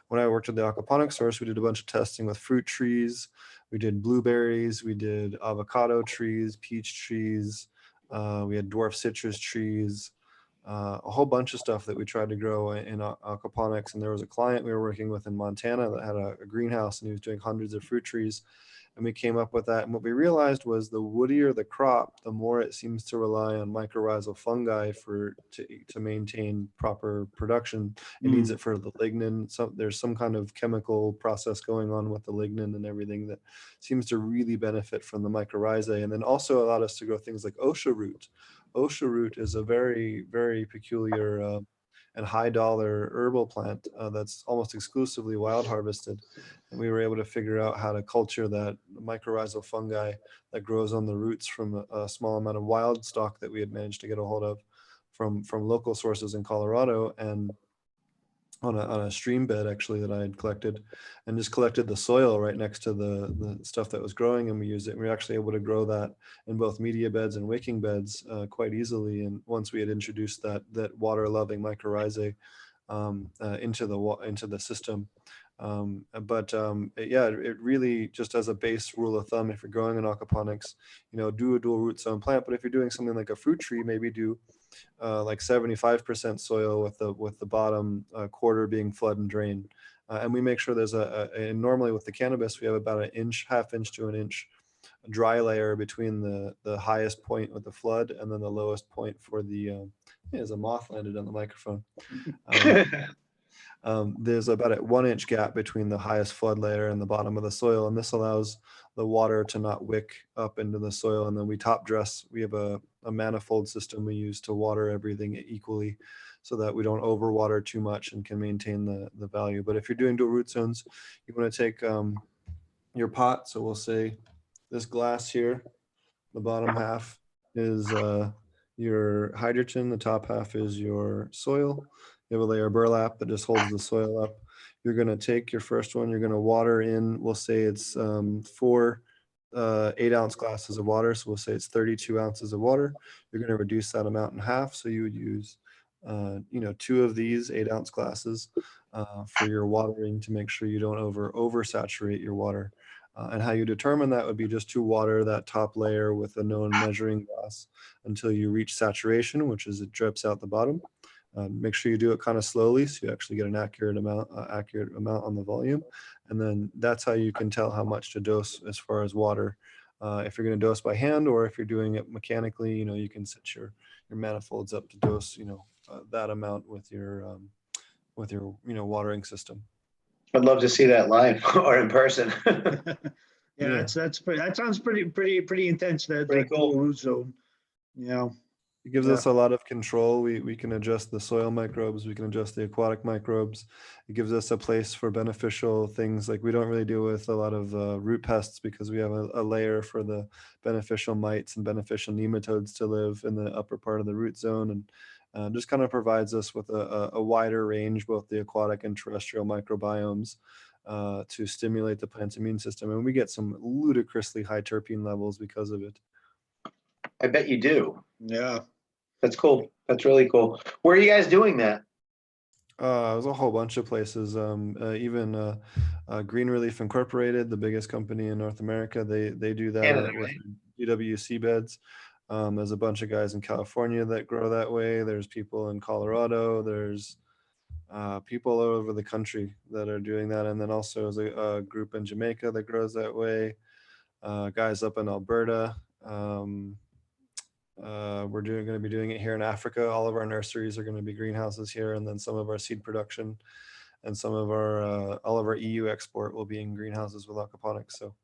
when I worked at the aquaponics source, we did a bunch of testing with fruit trees. We did blueberries, we did avocado trees, peach trees. We had dwarf citrus trees, a whole bunch of stuff that we tried to grow in aquaponics. And there was a client we were working with in Montana that had a greenhouse, and he was doing hundreds of fruit trees. And we came up with that. And what we realized was the woodier the crop, the more it seems to rely on mycorrhizal fungi to maintain proper production. It needs it for the lignin. So there's some kind of chemical process going on with the lignin and everything that seems to really benefit from the mycorrhizae. And then also allowed us to grow things like osha root. Osha root is a very, very peculiar and high dollar herbal plant that's almost exclusively wild harvested. And we were able to figure out how to culture that mycorrhizal fungi that grows on the roots from a small amount of wild stock that we had managed to get a hold of from local sources in Colorado, and on a stream bed actually that I had collected, and just collected the soil right next to the stuff that was growing, and we used it. And we were actually able to grow that in both media beds and wicking beds quite easily. And once we had introduced that water loving mycorrhizae into the system, Yeah, it really, just as a base rule of thumb, if you're growing in aquaponics, do a dual root zone plant. But if you're doing something like a fruit tree, maybe do like 75% soil with the bottom quarter being flood and drain. And we make sure there's and normally with the cannabis, we have about an inch, half inch to an inch dry layer between the highest point with the flood and then the lowest point for the, there's a moth landed on the microphone. There's about a 1 inch gap between the highest flood layer and the bottom of the soil. And this allows the water to not wick up into the soil. And then we top dress. We have a manifold system we use to water everything equally so that we don't overwater too much and can maintain the value. But if you're doing dual root zones, you want to take your pot. So we'll say this glass here, the bottom half is your hydrogen, the top half is your soil. You have a layer of burlap that just holds the soil up. You're going to take your first one, you're going to water in, we'll say it's 4 8-ounce glasses of water. So we'll say it's 32 ounces of water. You're going to reduce that amount in half. So you would use, 2 of these 8-ounce glasses for your watering to make sure you don't oversaturate your water. And how you determine that would be just to water that top layer with a known measuring glass until you reach saturation, which is it drips out the bottom. Make sure you do it kind of slowly so you actually get an accurate amount on the volume. And then that's how you can tell how much to dose as far as water. If you're going to dose by hand or if you're doing it mechanically, you can set your manifolds up to dose, that amount with your watering system. I'd love to see that live or in person. Yeah, that sounds pretty intense. Pretty cool. Root zone. Yeah. It gives us a lot of control. We can adjust the soil microbes. We can adjust the aquatic microbes. It gives us a place for beneficial things. Like we don't really deal with a lot of root pests because we have a layer for the beneficial mites and beneficial nematodes to live in the upper part of the root zone, and just kind of provides us with a wider range, both the aquatic and terrestrial microbiomes, to stimulate the plant's immune system. And we get some ludicrously high terpene levels because of it. I bet you do. Yeah. That's cool. That's really cool. Where are you guys doing that? There's a whole bunch of places. Even Green Relief Incorporated, the biggest company in North America, they do that Canada, with right? GWC beds. There's a bunch of guys in California that grow that way. There's people in Colorado. There's people all over the country that are doing that. And then also there's a group in Jamaica that grows that way. Guys up in Alberta. We're going to be doing it here in Africa. All of our nurseries are going to be greenhouses here, and then some of our seed production and some of our all of our EU export will be in greenhouses with aquaponics. So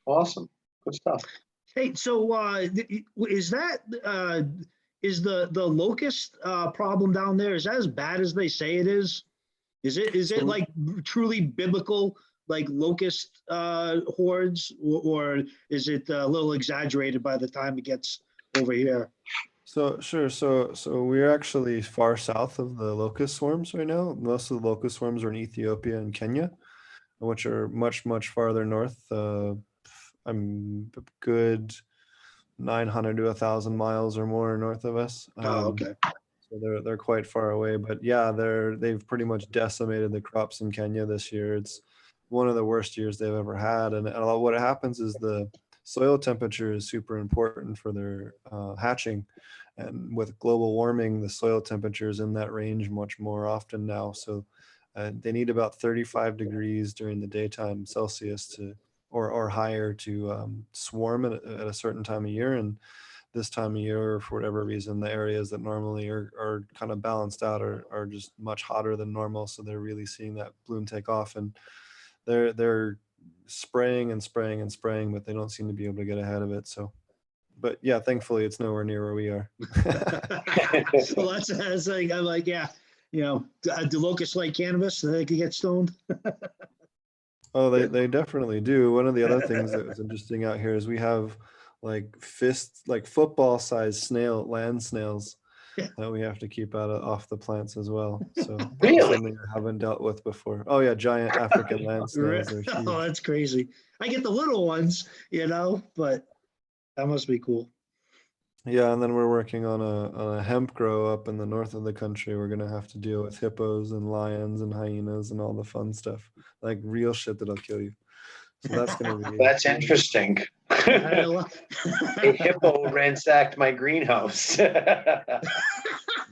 awesome, good stuff. Hey, so is the locust problem down there? Is that as bad as they say it is? Is it like truly biblical, like locust hordes, or is it a little exaggerated by the time it gets over here? So sure. So we're actually far south of the locust swarms right now. Most of the locust swarms are in Ethiopia and Kenya, which are much farther north. I'm good 900 to 1,000 miles or more north of us. Okay. So they're quite far away. But yeah, they've pretty much decimated the crops in Kenya this year. It's one of the worst years they've ever had. And what happens is the soil temperature is super important for their hatching. And with global warming, the soil temperature is in that range much more often now. So they need about 35 degrees during the daytime Celsius to or higher to swarm at a certain time of year. And this time of year, for whatever reason, the areas that normally are kind of balanced out are just much hotter than normal. So they're really seeing that bloom take off, and they're spraying and spraying and spraying, but they don't seem to be able to get ahead of it. So, but yeah, thankfully it's nowhere near where we are. So that's like, I'm like, yeah, do locusts like cannabis so they can get stoned? Oh, they definitely do. One of the other things that was interesting out here is we have like football sized land snails that we have to keep off the plants as well. So Really? something I haven't dealt with before. Oh yeah, giant African land snails. They're huge. Oh, that's crazy. I get the little ones, but that must be cool. Yeah, and then we're working on a hemp grow up in the north of the country. We're gonna have to deal with hippos and lions and hyenas and all the fun stuff, like real shit that'll kill you. So that's gonna be. That's interesting. A hippo ransacked my greenhouse.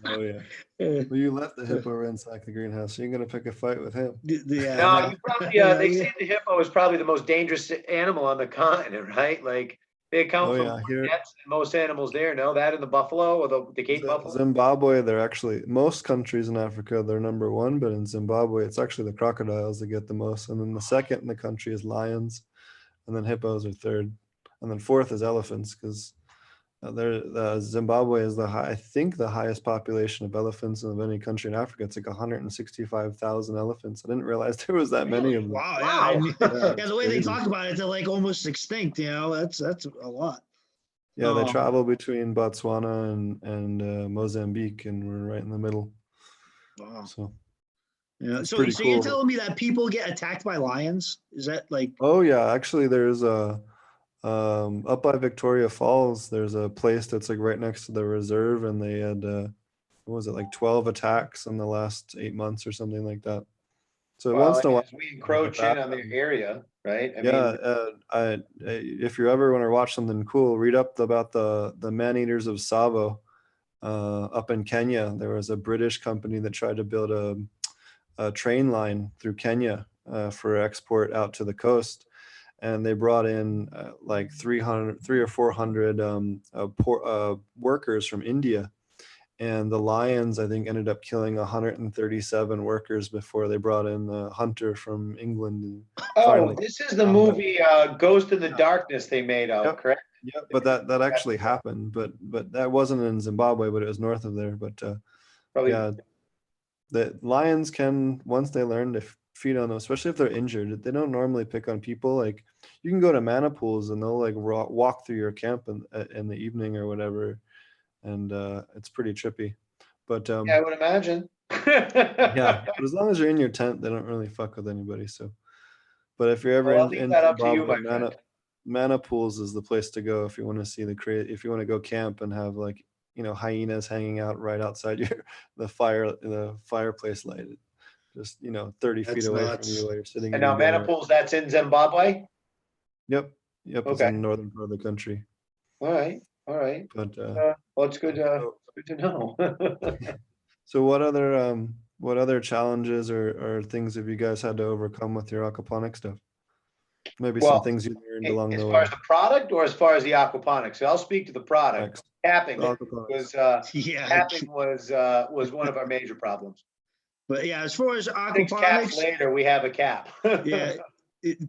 Oh yeah. Well, you let the hippo ransack the greenhouse, so you're gonna pick a fight with him. Yeah, No, you probably they say the hippo is probably the most dangerous animal on the continent, right? Like they account Oh for yeah, more here deaths than most animals there. No, that and the buffalo or the Cape buffalo. Zimbabwe, they're actually most countries in Africa, they're number one, but in Zimbabwe, it's actually the crocodiles that get the most, and then the second in the country is lions, and then hippos are third, and then fourth is elephants because Zimbabwe is I think the highest population of elephants of any country in Africa. It's like 165,000 elephants. I didn't realize there was that many of them. Wow. Wow. Yeah, the way they talk about it, they're like almost extinct. You know, that's a lot. Yeah, they travel between Botswana and Mozambique, and we're right in the middle. Wow. So yeah. it's So pretty you're cool. telling me that people get attacked by lions? Is that like? Oh yeah, actually, there's a up by Victoria Falls. There's a place that's like right next to the reserve, and they had what was it, like 12 attacks in the last 8 months or something like that. So Well, once in a while, as we encroach in on their area, right? I yeah. mean, If you ever want to watch something cool, read up about the man eaters of Tsavo. Up in Kenya, there was a British company that tried to build a train line through Kenya for export out to the coast, and they brought in like 3 or 400 workers from India, and the lions I think ended up killing 137 workers before they brought in the hunter from England. And finally, this is the movie Ghost in the Darkness they made out, Yep. correct? Yeah, but that actually happened, but that wasn't in Zimbabwe, but it was north of there. But Probably. yeah, the lions can, once they learn to feed on them, especially if they're injured, they don't normally pick on people. Like you can go to mana pools and they'll like walk through your camp in the evening or whatever, and it's pretty trippy. But Yeah, I would imagine. yeah, but as long as you're in your tent, they don't really fuck with anybody. So, but if you're ever Well, I'll leave in that up to you, Zimbabwe, my friend. mana pools is the place to go if you want to see if you want to go camp and have like, you know, hyenas hanging out right outside the fireplace light, just, you know, 30 feet away from you while you're sitting And eating now dinner. Maniples, that's in Zimbabwe? Yep, it's Okay. in the northern part of the country. All right. But Well, it's good to know. so what other challenges or things have you guys had to overcome with your aquaponic stuff? Maybe some Well, things you learned along as the far way. as the product or as far as the aquaponics? So I'll speak to the product. Capping was was one of our major problems. But yeah, as far as 6 aquaponics, caps later, we have a cap. yeah,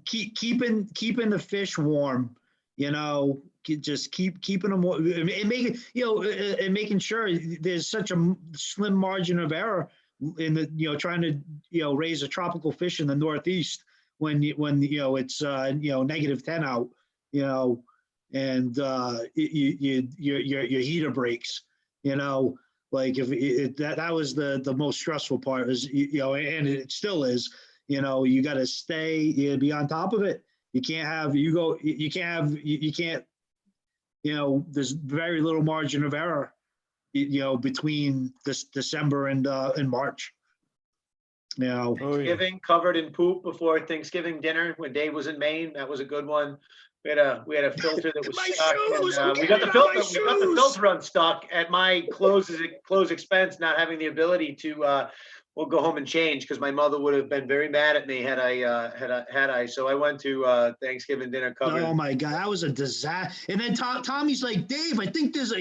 keeping the fish warm, you know, just keeping them warm, and making, you know, and making sure there's such a slim margin of error in the, you know, trying to, you know, raise a tropical fish in the Northeast when you know it's you know, -10 out, you know, and your heater breaks, you know. Like if that was the most stressful part, is, you know, and it still is, you know, you got to be on top of it. You can't have, you can't, you know, there's very little margin of error, you know, between this December and March. You know, Thanksgiving covered in poop before Thanksgiving dinner when Dave was in Maine. That was a good one. We had a filter that was stuck. We got the filter unstuck at my close expense, not having the ability to we'll go home and change, because my mother would have been very mad at me had I. So I went to Thanksgiving dinner covered. Oh my God, that was a disaster. And then Tommy's like, Dave, I think there's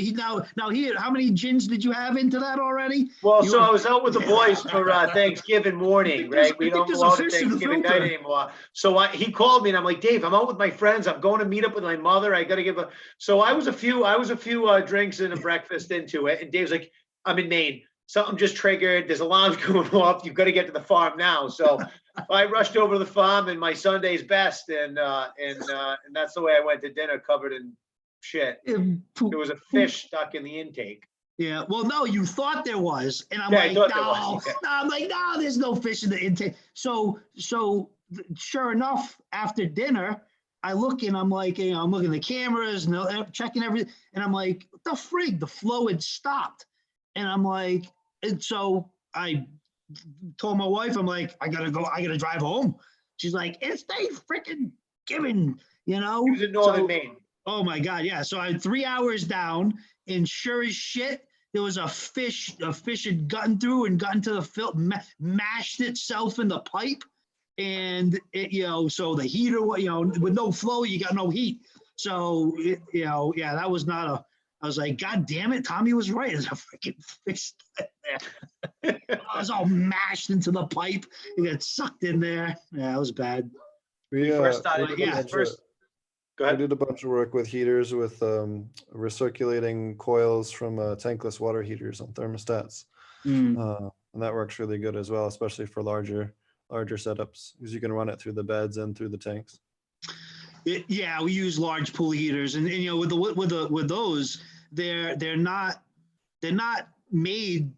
now here. How many gins did you have into that already? Well, so I was out with the boys for Thanksgiving morning, right? We don't go out at Thanksgiving night anymore. So he called me and I'm like, Dave, I'm out with my friends. I'm going to meet up with my mother. I got to give so I was a few drinks and a breakfast into it. And Dave's like, I'm in Maine. Something just triggered. There's alarms going off. You've got to get to the farm now. So I rushed over to the farm in my Sunday's best, and that's the way I went to dinner, covered in shit. There was a fish stuck in the intake. Yeah. Well, no, you thought there was, and I'm like, no. I'm like, no, there's no fish in the intake. So sure enough, after dinner, I look and I'm like, I'm looking at the cameras and checking everything. And I'm like, what the frig? The flow had stopped. And I'm like, and so I told my wife, I'm like, I gotta drive home. She's like, it's they freaking giving, He was in northern Maine. Oh my God, yeah. So I had 3 hours down, and sure as shit, there was a fish had gotten through and gotten to the filter, mashed itself in the pipe. And it, so the heater, with no flow, you got no heat. So, yeah, that was not a, I was like, God damn it, Tommy was right. There's a freaking fish there. I was all mashed into the pipe. It got sucked in there. Yeah, it was bad. We first started, we did a bunch of- Go we ahead. did a bunch of work with heaters with recirculating coils from tankless water heaters on thermostats. And that works really good as well, especially for larger setups, because you can run it through the beds and through the tanks. Yeah, we use large pool heaters, and with those, they're not made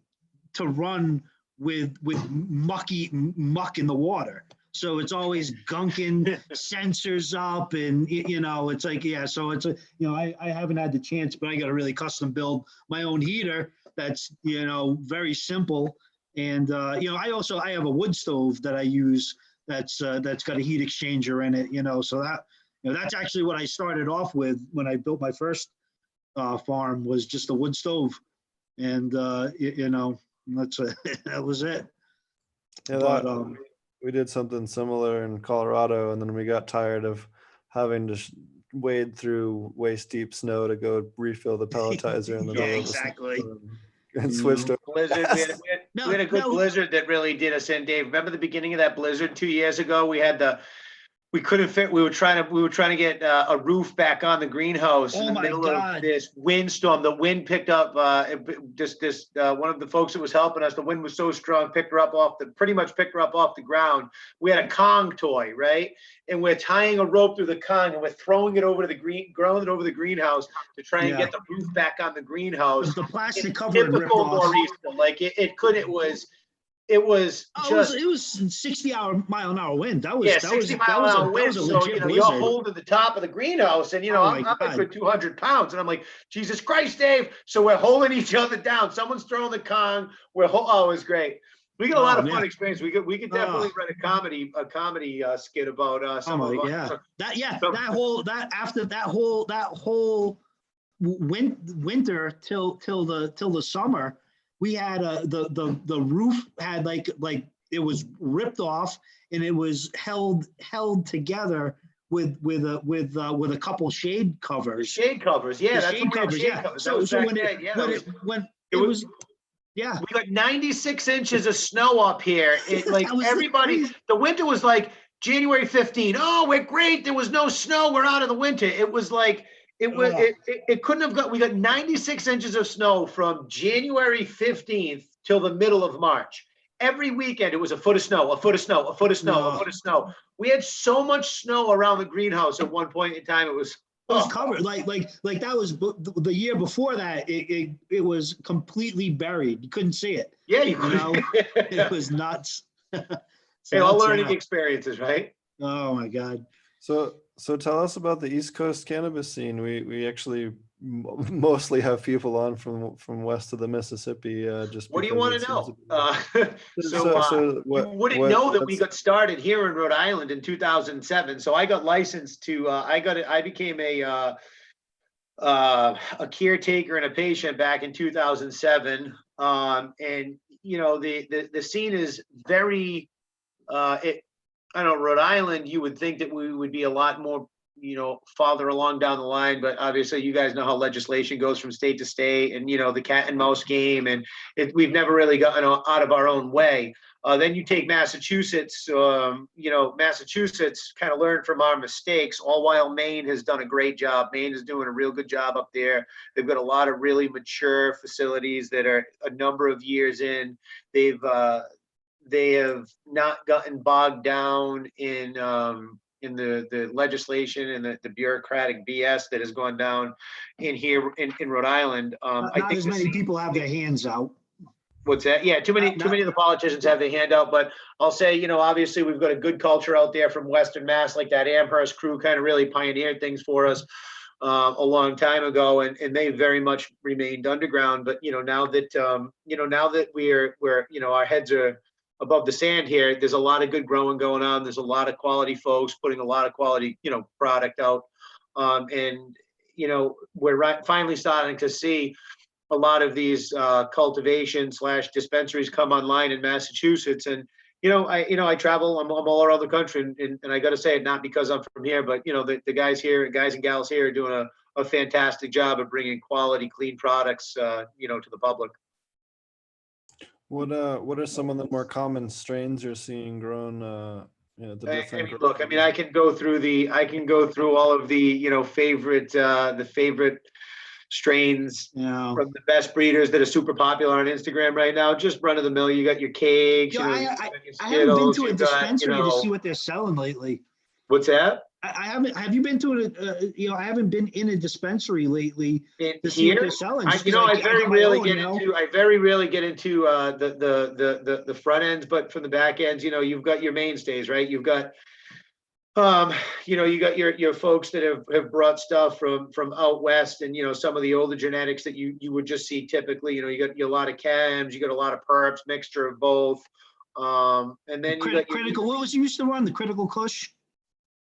to run with muck in the water. So it's always gunking sensors up, and it's like, yeah. So it's I haven't had the chance, but I got to really custom build my own heater. That's very simple, and I have a wood stove that I use that's got a heat exchanger in it. So that that's actually what I started off with when I built my first farm, was just a wood stove, and that's that was it. Yeah, But, we did something similar in Colorado, and then we got tired of having to wade through waist deep snow to go refill the pelletizer in the Yeah, middle exactly. of the storm, and switched to Blizzard. We had a good blizzard that really did us in, Dave. Remember the beginning of that blizzard 2 years ago? We couldn't fit. We were trying to get a roof back on the greenhouse in the middle of this windstorm. The wind picked up. One of the folks that was helping us, the wind was so strong, pretty much picked her up off the ground. We had a Kong toy, right? And we're tying a rope through the Kong, and we're throwing it over to the greenhouse to try and get the roof back on the greenhouse. The plastic cover ripped Typical off. Maurice, like it was just. It was 60 mile an hour wind. That was 60 mile an hour wind. So you're holding the top of the greenhouse, and I'm like for 200 pounds, and I'm like, Jesus Christ, Dave. So we're holding each other down. Someone's throwing the Kong. It was great. We got a lot of fun experience. We could definitely run a comedy skit about some of us. That whole winter till the summer, we had the roof had like it was ripped off, and it was held together with a couple shade covers. Shade covers, yeah. That's shade covers, yeah. Covers. So when it was. Yeah, we got 96 inches of snow up here. Everybody, the winter was like January 15. Oh, we're great. There was no snow. We're out of the winter. It was like, it couldn't have got, we got 96 inches of snow from January 15th till the middle of March. Every weekend, it was a foot of snow, a foot of snow, a foot of snow, a foot of snow. We had so much snow around the greenhouse at one point in time. It was covered like that was the year before that. It was completely buried. You couldn't see it. Yeah, you couldn't. It was nuts. All learning experiences, right? Oh my God. So tell us about the East Coast cannabis scene. We actually mostly have people on from west of the Mississippi. What do you want to know? You wouldn't know that we got started here in Rhode Island in 2007. So I got licensed to. I became a caretaker and a patient back in 2007. And the scene is very. I don't know, Rhode Island, you would think that we would be a lot more, farther along down the line, but obviously you guys know how legislation goes from state to state, and, the cat and mouse game, and we've never really gotten out of our own way. Then you take Massachusetts, Massachusetts kind of learned from our mistakes, all while Maine has done a great job. Maine is doing a real good job up there. They've got a lot of really mature facilities that are a number of years in. They have not gotten bogged down in the legislation and the bureaucratic BS that has gone down in here in Rhode Island. Not I think as many people have their hands out. What's that? Yeah, too many of the politicians have their hand out, but I'll say, you know, obviously we've got a good culture out there from Western Mass, like that Amherst crew kind of really pioneered things for us a long time ago, and they very much remained underground. But you know, now that now that we're you know, our heads are above the sand here, there's a lot of good growing going on. There's a lot of quality folks putting a lot of quality, you know, product out, and you know, we're finally starting to see a lot of these cultivation / dispensaries come online in Massachusetts. And I travel, I'm all around the country, and I got to say it, not because I'm from here, but you know, the guys and gals here are doing a fantastic job of bringing quality, clean products, you know, to the public. What are some of the more common strains you're seeing grown? You know, the different. I mean, look, I mean, I can go through all of the, you know, favorite strains from the best breeders that are super popular on Instagram right now. Just run of the mill. You got your cakes. Yeah, you know, I haven't been to a dispensary to see what they're selling lately. What's that? I haven't. Have you been to I haven't been in a dispensary lately to see what they're selling. I very rarely get into the front ends, but from the back ends, you know, you've got your mainstays, right? You've got you know, you got your folks that have brought stuff from out west, and you know, some of the older genetics that you would just see typically. You know, you got a lot of chems, you got a lot of perps, mixture of both, and then you got critical. What was you used to run, the Critical Kush?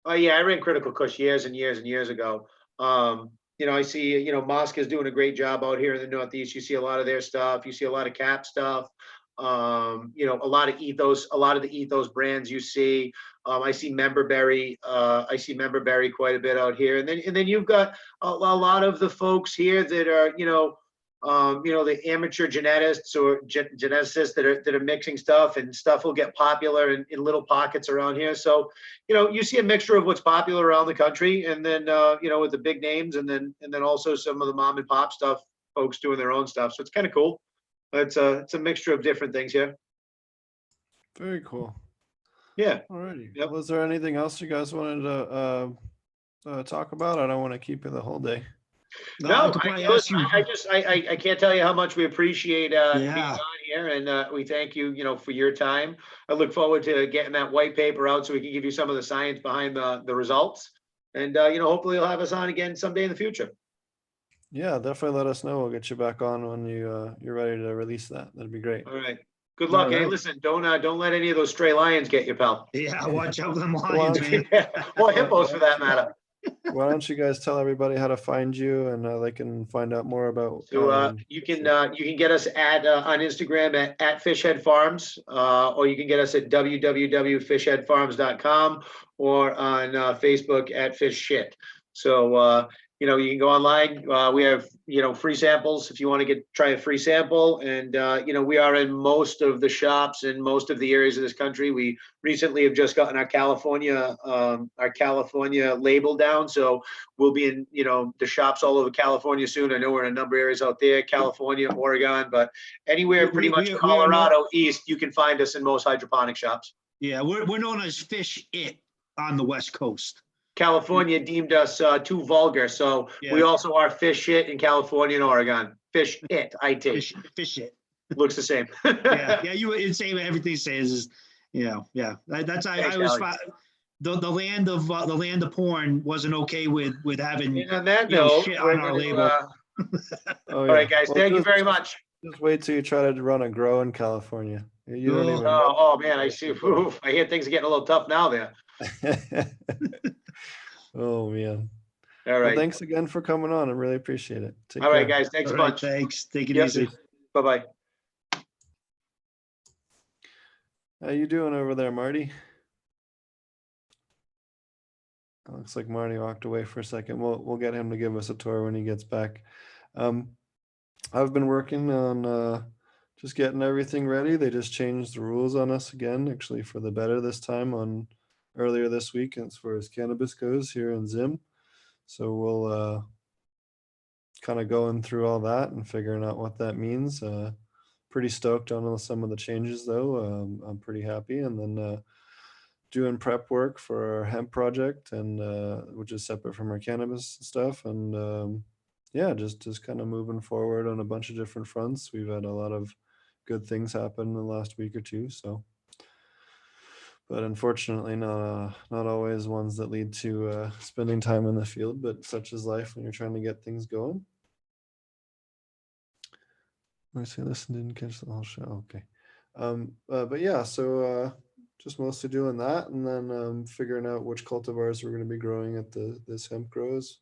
Oh yeah, I ran Critical Kush years and years and years ago. You know, I see, you know, Mosca's doing a great job out here in the Northeast. You see a lot of their stuff. You see a lot of Cap stuff. You know, a lot of the Ethos brands you see. I see Memberberry. I see Memberberry quite a bit out here. And then you've got a lot of the folks here that are, you know, the amateur geneticists or geneticists that are mixing stuff, and stuff will get popular in little pockets around here. So, you know, you see a mixture of what's popular around the country, and then you know, with the big names, and then also some of the mom and pop stuff, folks doing their own stuff. So it's kind of cool. It's a mixture of different things here. Very cool. Yeah. Alrighty. Yep. Was there anything else you guys wanted to talk about? I don't want to keep you the whole day. No, I can't tell you how much we appreciate being on here, and we thank you, you know, for your time. I look forward to getting that white paper out so we can give you some of the science behind the results, and you know, hopefully you'll have us on again someday in the future. Yeah, definitely let us know. We'll get you back on when you're ready to release that. That'd be great. All right. Good luck. Hey, listen, don't let any of those stray lions get you, pal. Yeah, watch out for them lions, man. Or hippos for that matter. Why don't you guys tell everybody how to find you and how they can find out more about? So you can get us on Instagram at Fishhead Farms, or you can get us at www.fishheadfarms.com, or on Facebook at Fish Shit. So you know, you can go online. We have, you know, free samples if you want to try a free sample. And, you know, we are in most of the shops in most of the areas of this country. We recently have just gotten our California label down. So we'll be in, you know, the shops all over California soon. I know we're in a number of areas out there, California, Oregon, but anywhere pretty much Colorado east, you can find us in most hydroponic shops. Yeah, we're known as Fish It on the West Coast. California deemed us too vulgar, so we also are Fish Shit in California and Oregon. Fish It, IT. Fish It. Looks the same. yeah. You would say everything says is, yeah. That's I was the land of porn wasn't okay with having on that note, shit on our label. All right, guys. Thank you very much. Just wait till you try to run a grow in California. You don't even. Oh man, I see. Oof, I hear things are getting a little tough now there. Oh man. All right. Well, thanks again for coming on. I really appreciate it. Take care. Right, guys. Thanks a bunch. Thanks. Take it easy. Bye-bye. How you doing over there, Marty? Looks like Marty walked away for a second. We'll get him to give us a tour when he gets back. I've been working on just getting everything ready. They just changed the rules on us again, actually for the better this time earlier this week as far as cannabis goes here in Zim. So we'll kind of going through all that and figuring out what that means. Pretty stoked on some of the changes though. I'm pretty happy. And then doing prep work for our hemp project, and which is separate from our cannabis stuff. And yeah, just kind of moving forward on a bunch of different fronts. We've had a lot of good things happen in the last week or two. So, but unfortunately, not always ones that lead to spending time in the field. But such is life when you're trying to get things going. I say listen, didn't catch the whole show. Okay, but yeah, so just mostly doing that, and then figuring out which cultivars we're going to be growing at this hemp grows.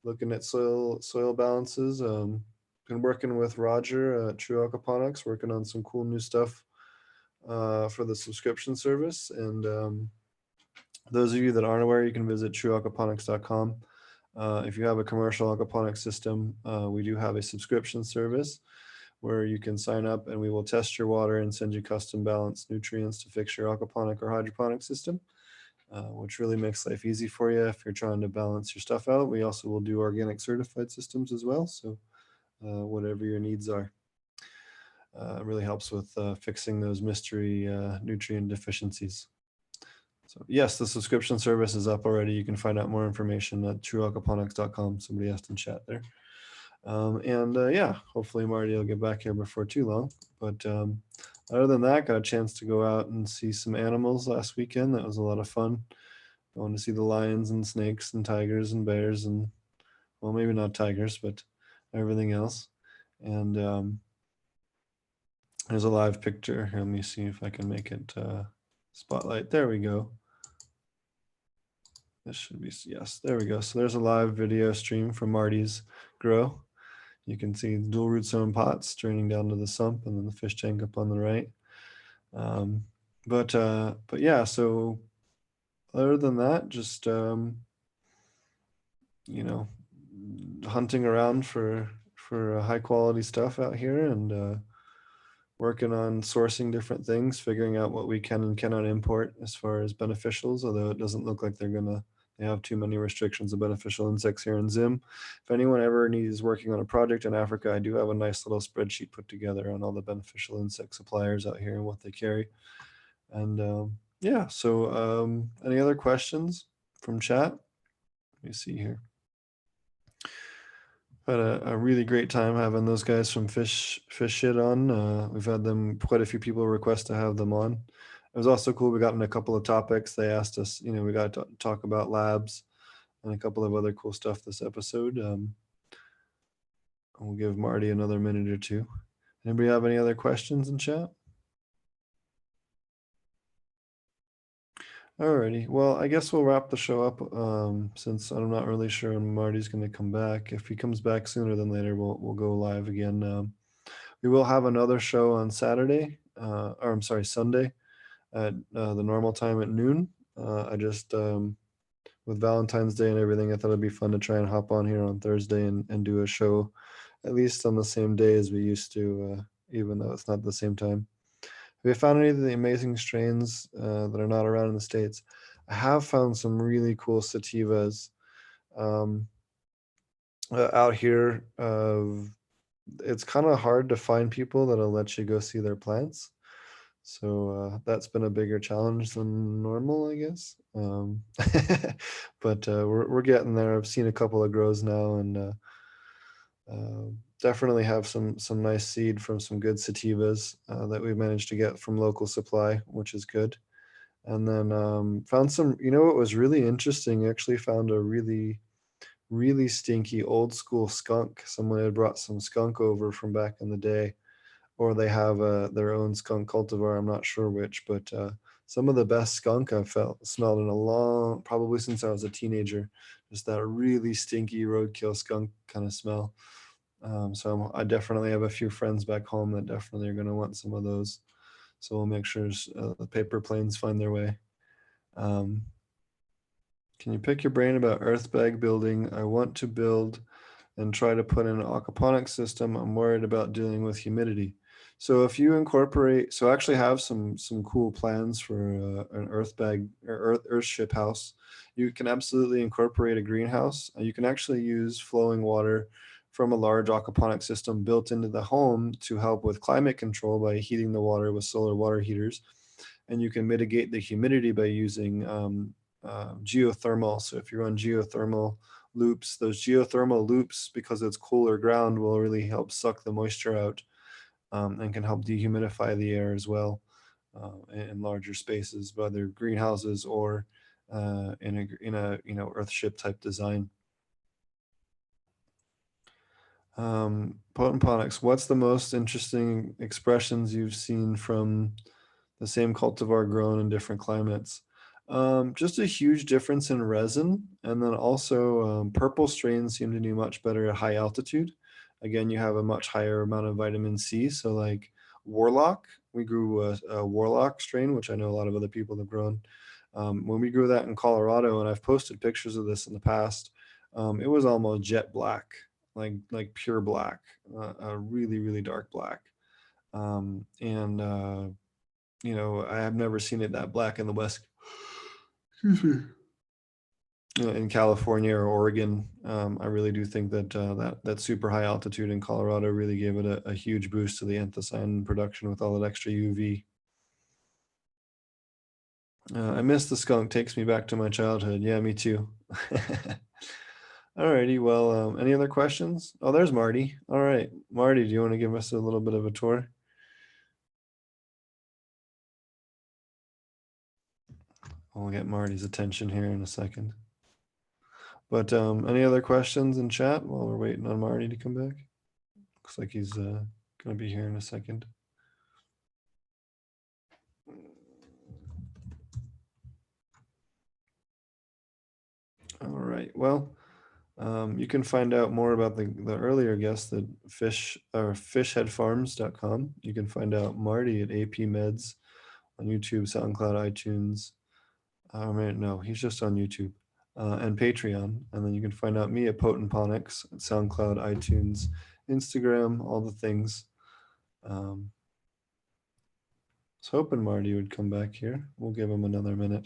Looking at soil balances. Been working with Roger at True Aquaponics, working on some cool new stuff for the subscription service. And those of you that aren't aware, you can visit trueaquaponics.com. If you have a commercial aquaponics system, we do have a subscription service where you can sign up and we will test your water and send you custom balanced nutrients to fix your aquaponic or hydroponic system, which really makes life easy for you if you're trying to balance your stuff out. We also will do organic certified systems as well. So whatever your needs are. It really helps with fixing those mystery nutrient deficiencies. So yes, the subscription service is up already. You can find out more information at trueaquaponics.com. Somebody asked in chat there. Yeah, hopefully Marty will get back here before too long. But other than that, got a chance to go out and see some animals last weekend. That was a lot of fun. Going to see the lions and snakes and tigers and bears and, well, maybe not tigers, but everything else. And there's a live picture. Here, let me see if I can make it spotlight. There we go. This should be, yes, there we go. So there's a live video stream from Marty's grow. You can see dual root zone pots draining down to the sump and then the fish tank up on the right. But yeah, so other than that, just, you know, hunting around for high quality stuff out here and working on sourcing different things, figuring out what we can and cannot import as far as beneficials, although it doesn't look like they have too many restrictions of beneficial insects here in Zim. If anyone ever needs working on a project in Africa, I do have a nice little spreadsheet put together on all the beneficial insect suppliers out here and what they carry. And yeah, so any other questions from chat? Let me see here. Had a really great time having those guys from Fish Shit on. We've had them, quite a few people request to have them on. It was also cool. We got in a couple of topics. They asked us, we got to talk about labs and a couple of other cool stuff this episode. We'll give Marty another minute or two. Anybody have any other questions in chat? Alrighty, well, I guess we'll wrap the show up since I'm not really sure when Marty's going to come back. If he comes back sooner than later, we'll go live again. We will have another show on Saturday, or I'm sorry, Sunday at the normal time at noon. I just, with Valentine's Day and everything, I thought it'd be fun to try and hop on here on Thursday and do a show at least on the same day as we used to, even though it's not the same time. Have you found any of the amazing strains that are not around in the States? I have found some really cool sativas out here. It's kind of hard to find people that'll let you go see their plants. So that's been a bigger challenge than normal, I guess. But we're getting there. I've seen a couple of grows now and definitely have some nice seed from some good sativas that we managed to get from local supply, which is good. And then found some, what was really interesting, actually found a really, really stinky old school skunk. Someone had brought some skunk over from back in the day, or they have their own skunk cultivar. I'm not sure which, but some of the best skunk I've smelled in a long, probably since I was a teenager, just that really stinky roadkill skunk kind of smell. So I definitely have a few friends back home that definitely are going to want some of those. So we'll make sure the paper planes find their way. Can you pick your brain about earth bag building? I want to build and try to put in an aquaponic system. I'm worried about dealing with humidity. So if you incorporate, so I actually have some cool plans for an earth bag or earth ship house. You can absolutely incorporate a greenhouse. You can actually use flowing water from a large aquaponic system built into the home to help with climate control by heating the water with solar water heaters. And you can mitigate the humidity by using geothermal. So if you run geothermal loops, those geothermal loops, because it's cooler ground, will really help suck the moisture out and can help dehumidify the air as well in larger spaces, whether greenhouses or in a earthship type design. Potent Ponics, what's the most interesting expressions you've seen from the same cultivar grown in different climates? Just a huge difference in resin, and then also purple strains seem to do much better at high altitude. Again, you have a much higher amount of vitamin C. So like Warlock, we grew a Warlock strain, which I know a lot of other people have grown. When we grew that in Colorado, and I've posted pictures of this in the past, it was almost jet black, like pure black, a really, really dark black. You know, I have never seen it that black in the West. Excuse me. In California or Oregon, I really do think that that super high altitude in Colorado really gave it a huge boost to the anthocyanin production with all that extra UV. I miss the skunk. Takes me back to my childhood. Yeah, me too. Alrighty. Well, any other questions? Oh, there's Marty. All right, Marty, do you want to give us a little bit of a tour? I'll get Marty's attention here in a second. But any other questions in chat while we're waiting on Marty to come back? Looks like he's going to be here in a second. All right. Well, you can find out more about the earlier guest at fishheadfarms.com. You can find out Marty at AP Meds on YouTube, SoundCloud, iTunes. No, he's just on YouTube and Patreon. And then you can find out me at Potent Ponics at SoundCloud, iTunes, Instagram, all the things. I was hoping Marty would come back here. We'll give him another minute.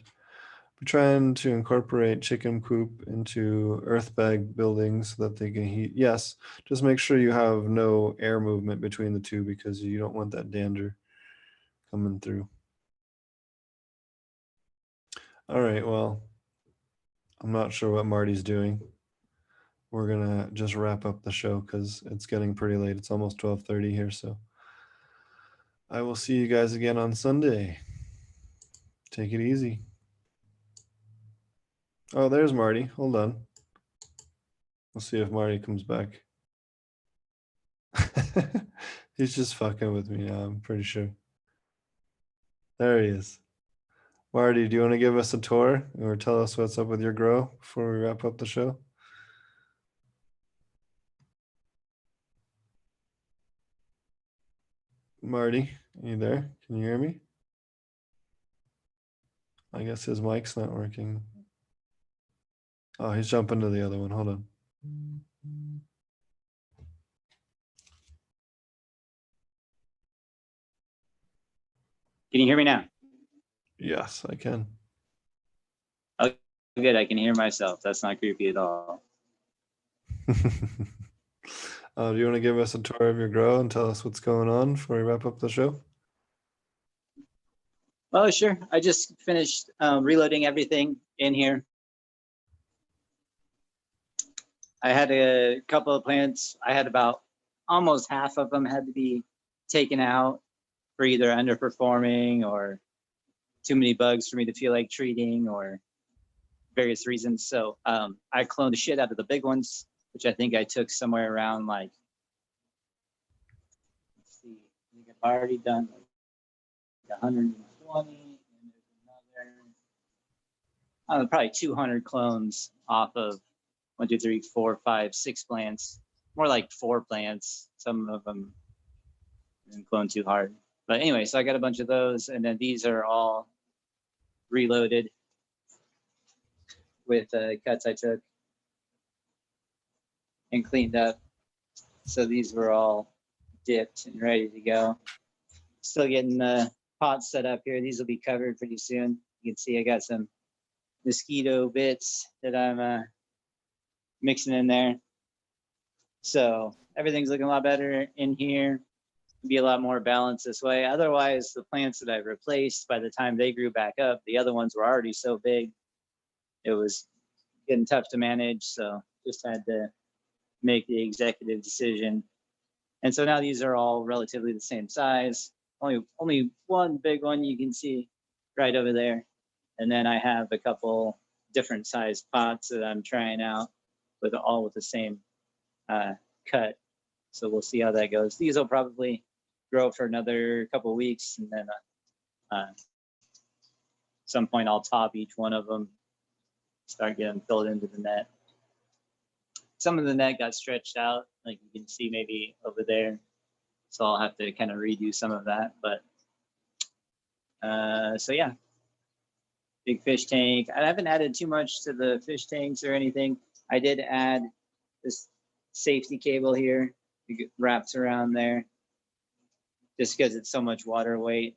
We're trying to incorporate chicken coop into earth bag buildings so that they can heat. Yes, just make sure you have no air movement between the two because you don't want that dander coming through. All right, well, I'm not sure what Marty's doing. We're gonna just wrap up the show because it's getting pretty late. It's almost 12:30 here, so I will see you guys again on Sunday. Take it easy. Oh, there's Marty. Hold on. We'll see if Marty comes back. He's just fucking with me now, I'm pretty sure. There he is. Marty, do you want to give us a tour or tell us what's up with your grow before we wrap up the show? Marty, are you there? Can you hear me? I guess his mic's not working. Oh, he's jumping to the other one. Hold on. Can you hear me now? Yes, I can. Oh, good. I can hear myself. That's not creepy at all. Do you want to give us a tour of your grow and tell us what's going on before we wrap up the show? Oh, sure. I just finished reloading everything in here. I had a couple of plants. I had about almost half of them had to be taken out for either underperforming or too many bugs for me to feel like treating or various reasons. So I cloned the shit out of the big ones, which I think I took somewhere around like, let's see, I think I've already done like 120, and there's another, probably 200 clones off of 1, 2, 3, 4, 5, 6 plants. More like 4 plants. Some of them didn't clone too hard. But anyway, so I got a bunch of those, and then these are all reloaded with cuts I took and cleaned up. So these were all dipped and ready to go. Still getting the pots set up here. These will be covered pretty soon. You can see I got some mosquito bits that I'm mixing in there. So everything's looking a lot better in here. Be a lot more balanced this way. Otherwise, the plants that I've replaced, by the time they grew back up, the other ones were already so big, it was getting tough to manage. So just had to make the executive decision And so now these are all relatively the same size. Only one big one you can see right over there. And then I have a couple different size pots that I'm trying out with all with the same cut. So we'll see how that goes. These will probably grow for another couple weeks, and then some point I'll top each one of them, start getting filled into the net. Some of the net got stretched out, like you can see maybe over there. So I'll have to kind of redo some of that, but so yeah, big fish tank. I haven't added too much to the fish tanks or anything. I did add this safety cable here. It wraps around there just because it's so much water weight.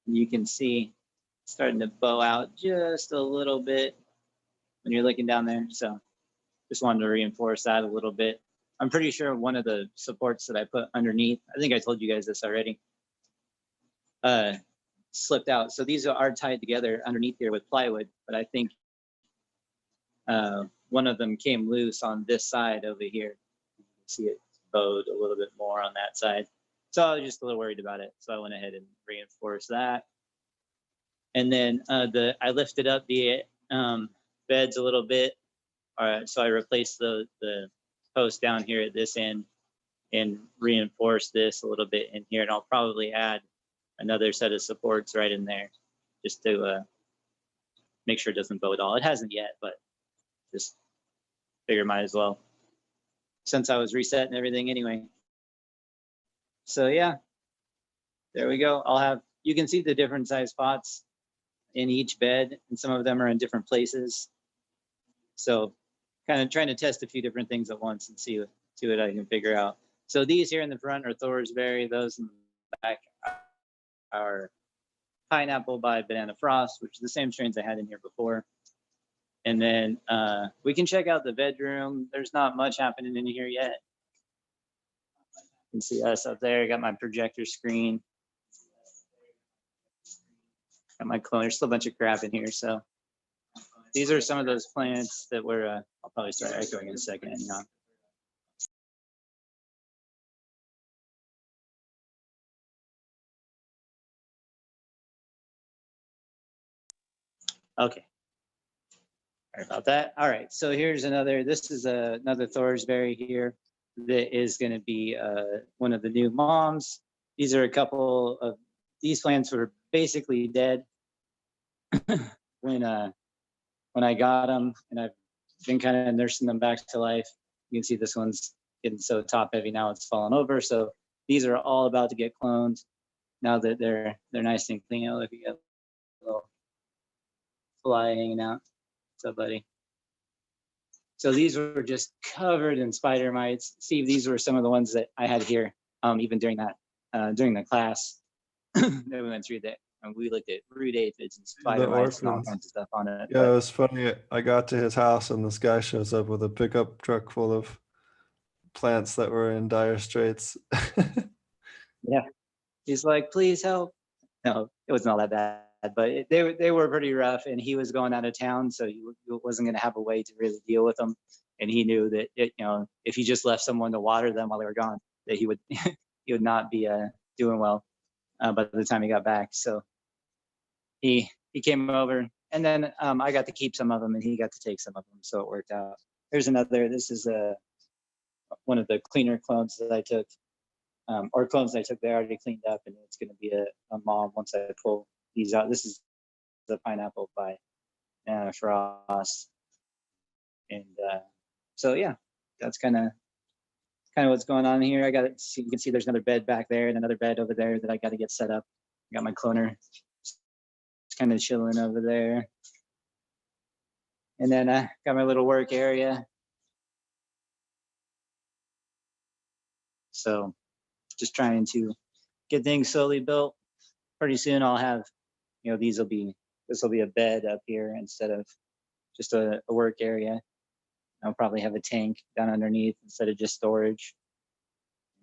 You can see it's starting to bow out just a little bit when you're looking down there. So just wanted to reinforce that a little bit. I'm pretty sure one of the supports that I put underneath, I think I told you guys this already, slipped out. So these are tied together underneath here with plywood, but I think one of them came loose on this side over here. You can see it bowed a little bit more on that side. So I was just a little worried about it. So I went ahead and reinforced that. And then I lifted up the beds a little bit. So I replaced the post down here at this end and reinforced this a little bit in here. And I'll probably add another set of supports right in there just to make sure it doesn't bow at all. It hasn't yet, but just figure might as well, since I was resetting everything anyway. So yeah, there we go. You can see the different size pots in each bed, and some of them are in different places. So kind of trying to test a few different things at once and see what I can figure out. So these here in the front are Thorsberry. Those in the back are Pineapple by Banana Frost, which is the same strains I had in here before. And then we can check out the bedroom. There's not much happening in here yet. You can see us up there. I got my projector screen. Got my clone. There's still a bunch of crap in here. So these are some of those plants that were, I'll probably start echoing in a second. Okay. Sorry about that. All right. So here's another, this is another Thorsberry here that is going to be one of the new moms. These are a couple of, these plants were basically dead when I got them, and I've been kind of nursing them back to life. You can see this one's getting so top heavy now it's falling over. So these are all about to get cloned now that they're nice and clean. Oh, look, you got a little fly hanging out. What's up, buddy? So these were just covered in spider mites. Steve, these were some of the ones that I had here, even during that during the class that we went through that. And we looked at root aphids and spider mites and all kinds of stuff on it. Yeah, but it was funny. I got to his house and this guy shows up with a pickup truck full of plants that were in dire straits. Yeah, he's like, please help. No, it wasn't all that bad, but they were pretty rough, and he was going out of town, so he wasn't going to have a way to really deal with them. And he knew that if he just left someone to water them while they were gone, that he would he would not be doing well by the time he got back. So he came over, and then I got to keep some of them, and he got to take some of them, so it worked out. There's another. This is one of the cleaner clones that I took. Or clones I took, they already cleaned up, and it's going to be a mom once I pull these out. This is the Pineapple by Banana Frost, and so yeah, that's kind of what's going on here. I got it. You can see there's another bed back there and another bed over there that I got to get set up. I got my cloner. It's kind of chilling over there, and then I got my little work area. So just trying to get things slowly built. Pretty soon I'll have, this will be a bed up here instead of just a work area. I'll probably have a tank down underneath instead of just storage.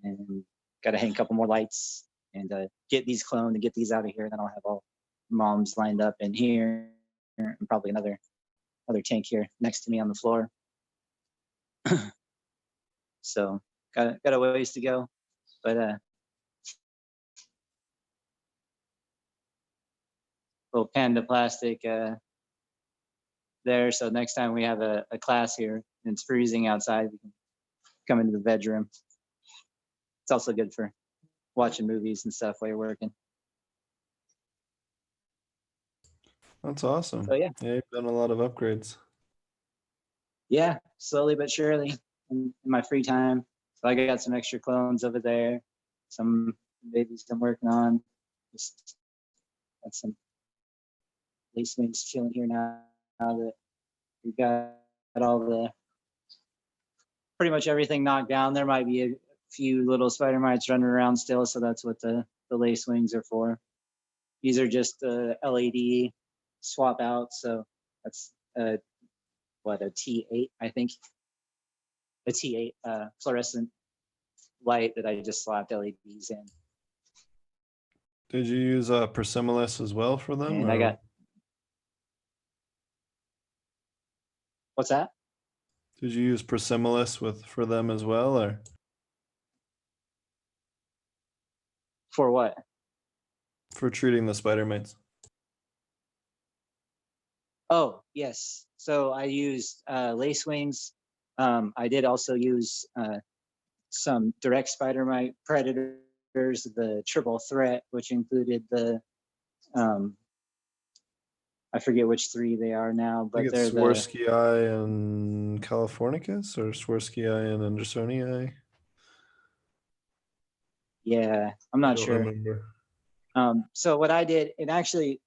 And got to hang a couple more lights and get these cloned and get these out of here. Then I'll have all moms lined up in here, and probably another tank here next to me on the floor. So got a ways to go. but little panda plastic there. So next time we have a class here and it's freezing outside, we can come into the bedroom. It's also good for watching movies and stuff while you're working. That's awesome. So yeah, you've done a lot of upgrades. yeah, slowly but surely in my free time. So I got some extra clones over there, some babies I'm working on. Just got some lace wings chilling here now that we got all the pretty much everything knocked down. There might be a few little spider mites running around still, so that's what the lace wings are for. These are just LED swap out, so that's what, a T8, I think, a T8 fluorescent light that I just slapped LEDs in. Did you use Persimilis as well for them? And I got, what's that? Did you use Persimilis for them as well, or? For what? For treating the spider mites. Oh, yes. So I used lace wings. I did also use some direct spider mite predators, the triple threat, which included the, I forget which 3 they are now, but they're the Swarovskii and Californicus, or Swarovskii and Andersonii. Yeah, I'm not sure. Remember. So what I did, and actually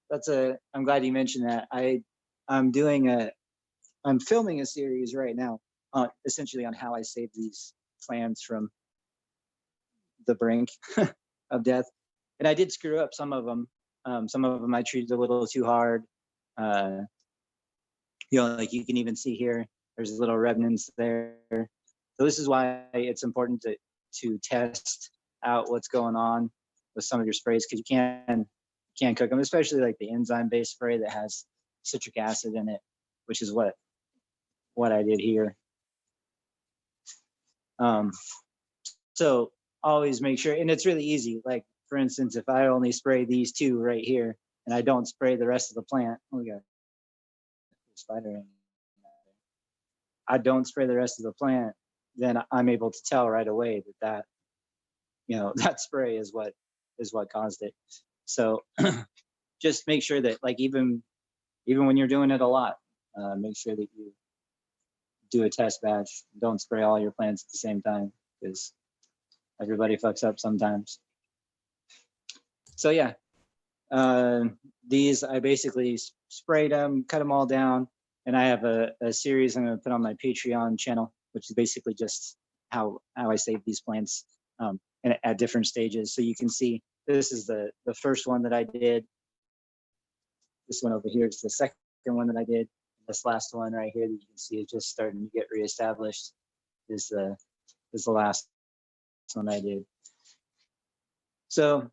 I'm glad you mentioned that. I'm filming a series right now, essentially on how I save these plants from the brink of death. And I did screw up some of them. Some of them I treated a little too hard. Like you can even see here, there's little remnants there. So this is why it's important to test out what's going on with some of your sprays, because you can't cook them, especially like the enzyme-based spray that has citric acid in it, which is what I did here. So always make sure, and it's really easy. Like for instance, if I only spray these 2 right here and I don't spray the rest of the plant, oh, we got a spider in. I don't spray the rest of the plant, then I'm able to tell right away that that spray is what caused it. So just make sure that, like, even when you're doing it a lot, make sure that you do a test batch. Don't spray all your plants at the same time, because everybody fucks up sometimes. So yeah, these I basically sprayed them, cut them all down, and I have a series I'm going to put on my Patreon channel, which is basically just how I save these plants at different stages. So you can see this is the first one that I did. This one over here is the second one that I did. This last one right here that you can see is just starting to get reestablished is the last one I did. So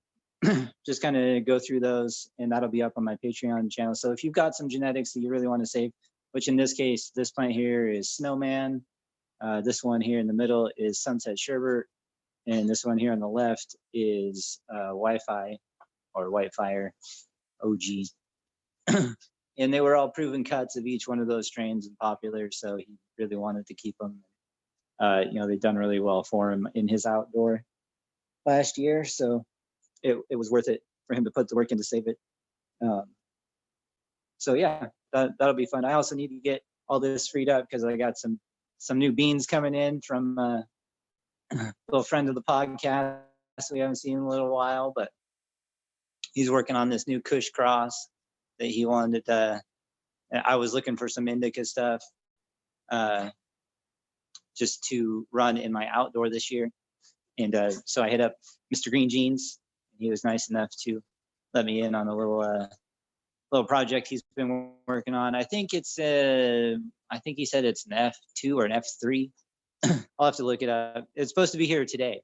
just kind of go through those, and that'll be up on my Patreon channel. So if you've got some genetics that you really want to save, which in this case, this plant here is Snowman. This one here in the middle is Sunset Sherbert. And this one here on the left is Wi-Fi or Whitefire OG. And they were all proven cuts of each one of those strains and popular. So he really wanted to keep them. They've done really well for him in his outdoor last year. So it was worth it for him to put the work in to save it. So yeah, that'll be fun. I also need to get all this freed up because I got some new beans coming in from a little friend of the podcast we haven't seen in a little while, but he's working on this new Kush cross that he wanted to. I was looking for some indica stuff just to run in my outdoor this year. And so I hit up Mr. Green Jeans. He was nice enough to let me in on a little project he's been working on. I think he said it's an F2 or an F3. I'll have to look it up. It's supposed to be here today.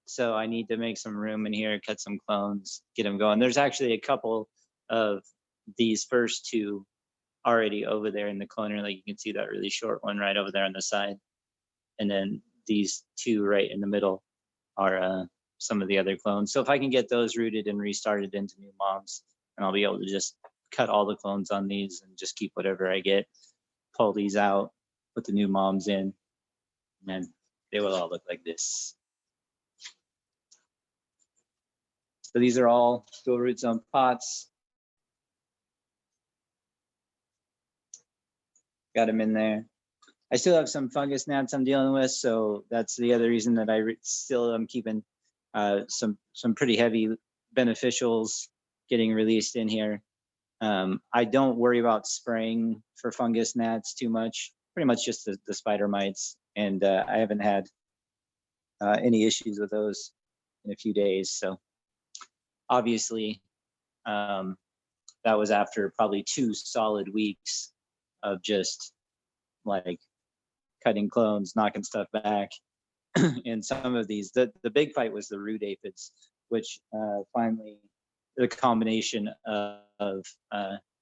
So I need to make some room in here, cut some clones, get them going. There's actually a couple of these first 2 already over there in the cloner. Like you can see that really short one right over there on the side. And then these 2 right in the middle are some of the other clones. So if I can get those rooted and restarted into new moms, and I'll be able to just cut all the clones on these and just keep whatever I get, pull these out, put the new moms in, and then they will all look like this. So these are all dual root zone pots. Got them in there. I still have some fungus gnats I'm dealing with, so that's the other reason that I still am keeping some pretty heavy beneficials getting released in here. I don't worry about spraying for fungus gnats too much, pretty much just the spider mites, and I haven't had any issues with those in a few days. So obviously that was after probably 2 solid weeks of just like cutting clones, knocking stuff back. And some of these, the big fight was the root aphids, which finally the combination of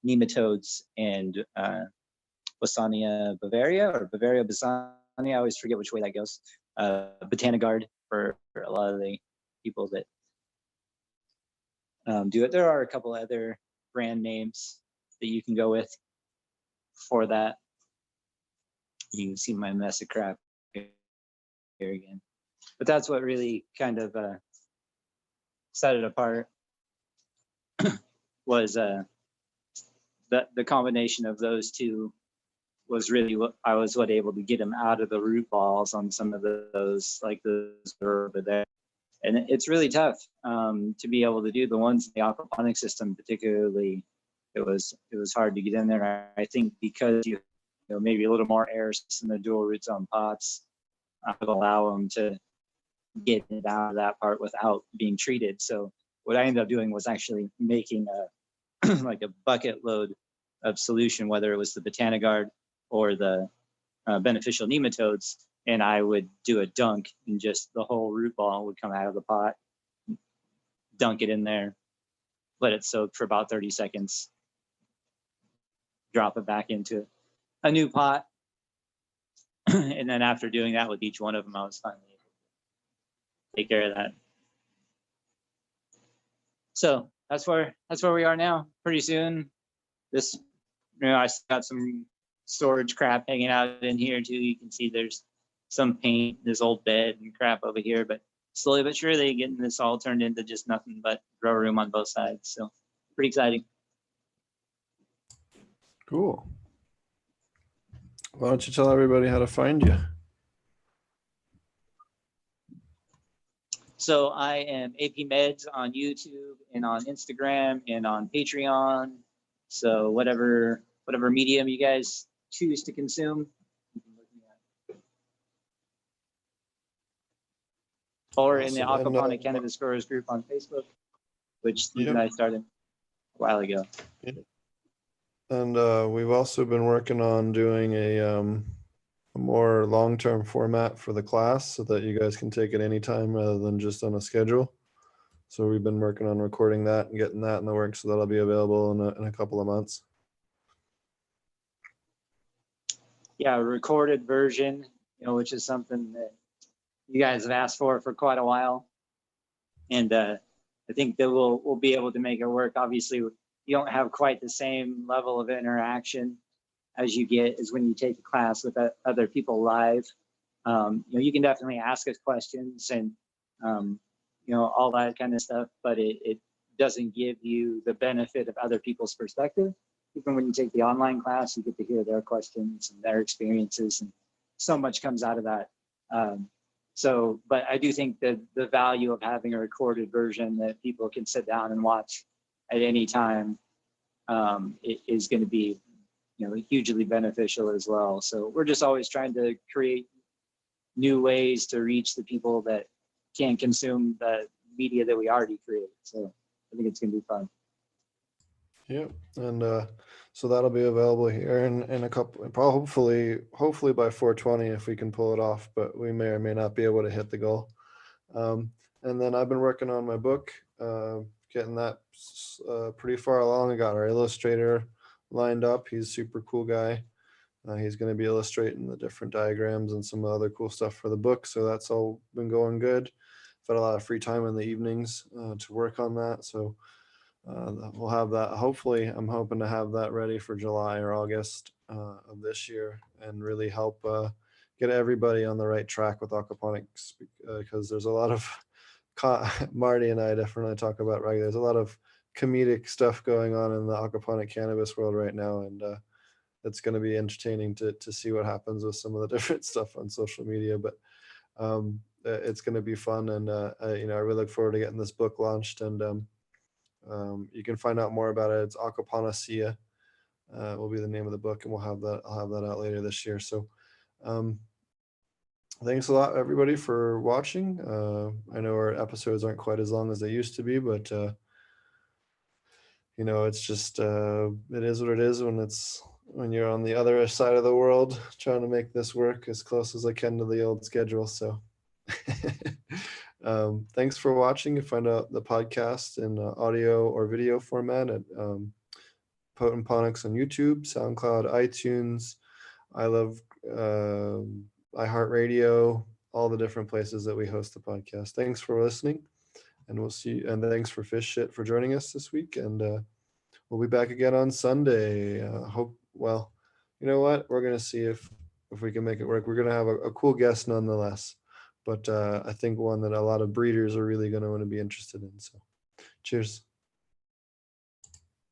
nematodes and Basania bavaria or Bavaria basania, I always forget which way that goes. Botanigard for a lot of the people that do it. There are a couple other brand names that you can go with for that. You can see my mess of crap here again. But that's what really kind of set it apart was the combination of those two was really what I was able to get them out of the root balls on some of those, like those over there. And it's really tough to be able to do the ones in the aquaponic system, particularly. It was hard to get in there. I think because you know maybe a little more air in the dual root zone pots would allow them to get it out of that part without being treated. So what I ended up doing was actually making a like a bucket load of solution, whether it was the Botanigard or the beneficial nematodes, and I would do a dunk and just the whole root ball would come out of the pot, dunk it in there, let it soak for about 30 seconds, drop it back into a new pot. And then after doing that with each one of them, I was finally able to take care of that. So that's where we are now. Pretty soon, this, I got some storage crap hanging out in here too. You can see there's some paint, this old bed and crap over here, but slowly but surely getting this all turned into just nothing but grow room on both sides. So pretty exciting. Cool. Why don't you tell everybody how to find you? So I am AP Meds on YouTube and on Instagram and on Patreon. So whatever medium you guys choose to consume, you can look me up. Or in the Aquaponic Cannabis Growers group on Facebook, which Steve and I started a while ago. And we've also been working on doing a more long-term format for the class so that you guys can take it anytime rather than just on a schedule. So we've been working on recording that and getting that in the works, so that'll be available in a couple of months. Yeah, a recorded version, which is something that you guys have asked for quite a while. And I think that we'll be able to make it work. Obviously, you don't have quite the same level of interaction as you get as when you take a class with other people live. You can definitely ask us questions and all that kind of stuff, but it doesn't give you the benefit of other people's perspective. Even when you take the online class, you get to hear their questions and their experiences, and so much comes out of that. But I do think that the value of having a recorded version that people can sit down and watch at any time is going to be hugely beneficial as well. So we're just always trying to create new ways to reach the people that can't consume the media that we already create. So I think it's going to be fun. Yep. And so that'll be available here in a couple, hopefully by 420 if we can pull it off, but we may or may not be able to hit the goal. And then I've been working on my book, getting that pretty far along. I got our illustrator lined up. He's a super cool guy. He's going to be illustrating the different diagrams and some other cool stuff for the book. So that's all been going good. had a lot of free time in the evenings to work on that. So we'll have that. Hopefully, I'm hoping to have that ready for July or August of this year, and really help get everybody on the right track with aquaponics, because there's a lot of Marty and I definitely talk about regularly. There's a lot of comedic stuff going on in the aquaponic cannabis world right now, and it's going to be entertaining to see what happens with some of the different stuff on social media. But it's going to be fun, and I really look forward to getting this book launched. And you can find out more about it. It's Aquaponicia will be the name of the book, and I'll have that out later this year. So thanks a lot, everybody, for watching. I know our episodes aren't quite as long as they used to be, but it's just it is what it is when you're on the other side of the world trying to make this work as close as I can to the old schedule. So thanks for watching. You find out the podcast in audio or video format at Potent Ponics on YouTube, SoundCloud, iTunes. I love iHeartRadio, all the different places that we host the podcast. Thanks for listening, and we'll see you. And thanks for Fish Shit for joining us this week. And we'll be back again on Sunday. Well, you know what? We're gonna see if we can make it work. We're gonna have a cool guest nonetheless, but I think one that a lot of breeders are really gonna want to be interested in. So, cheers.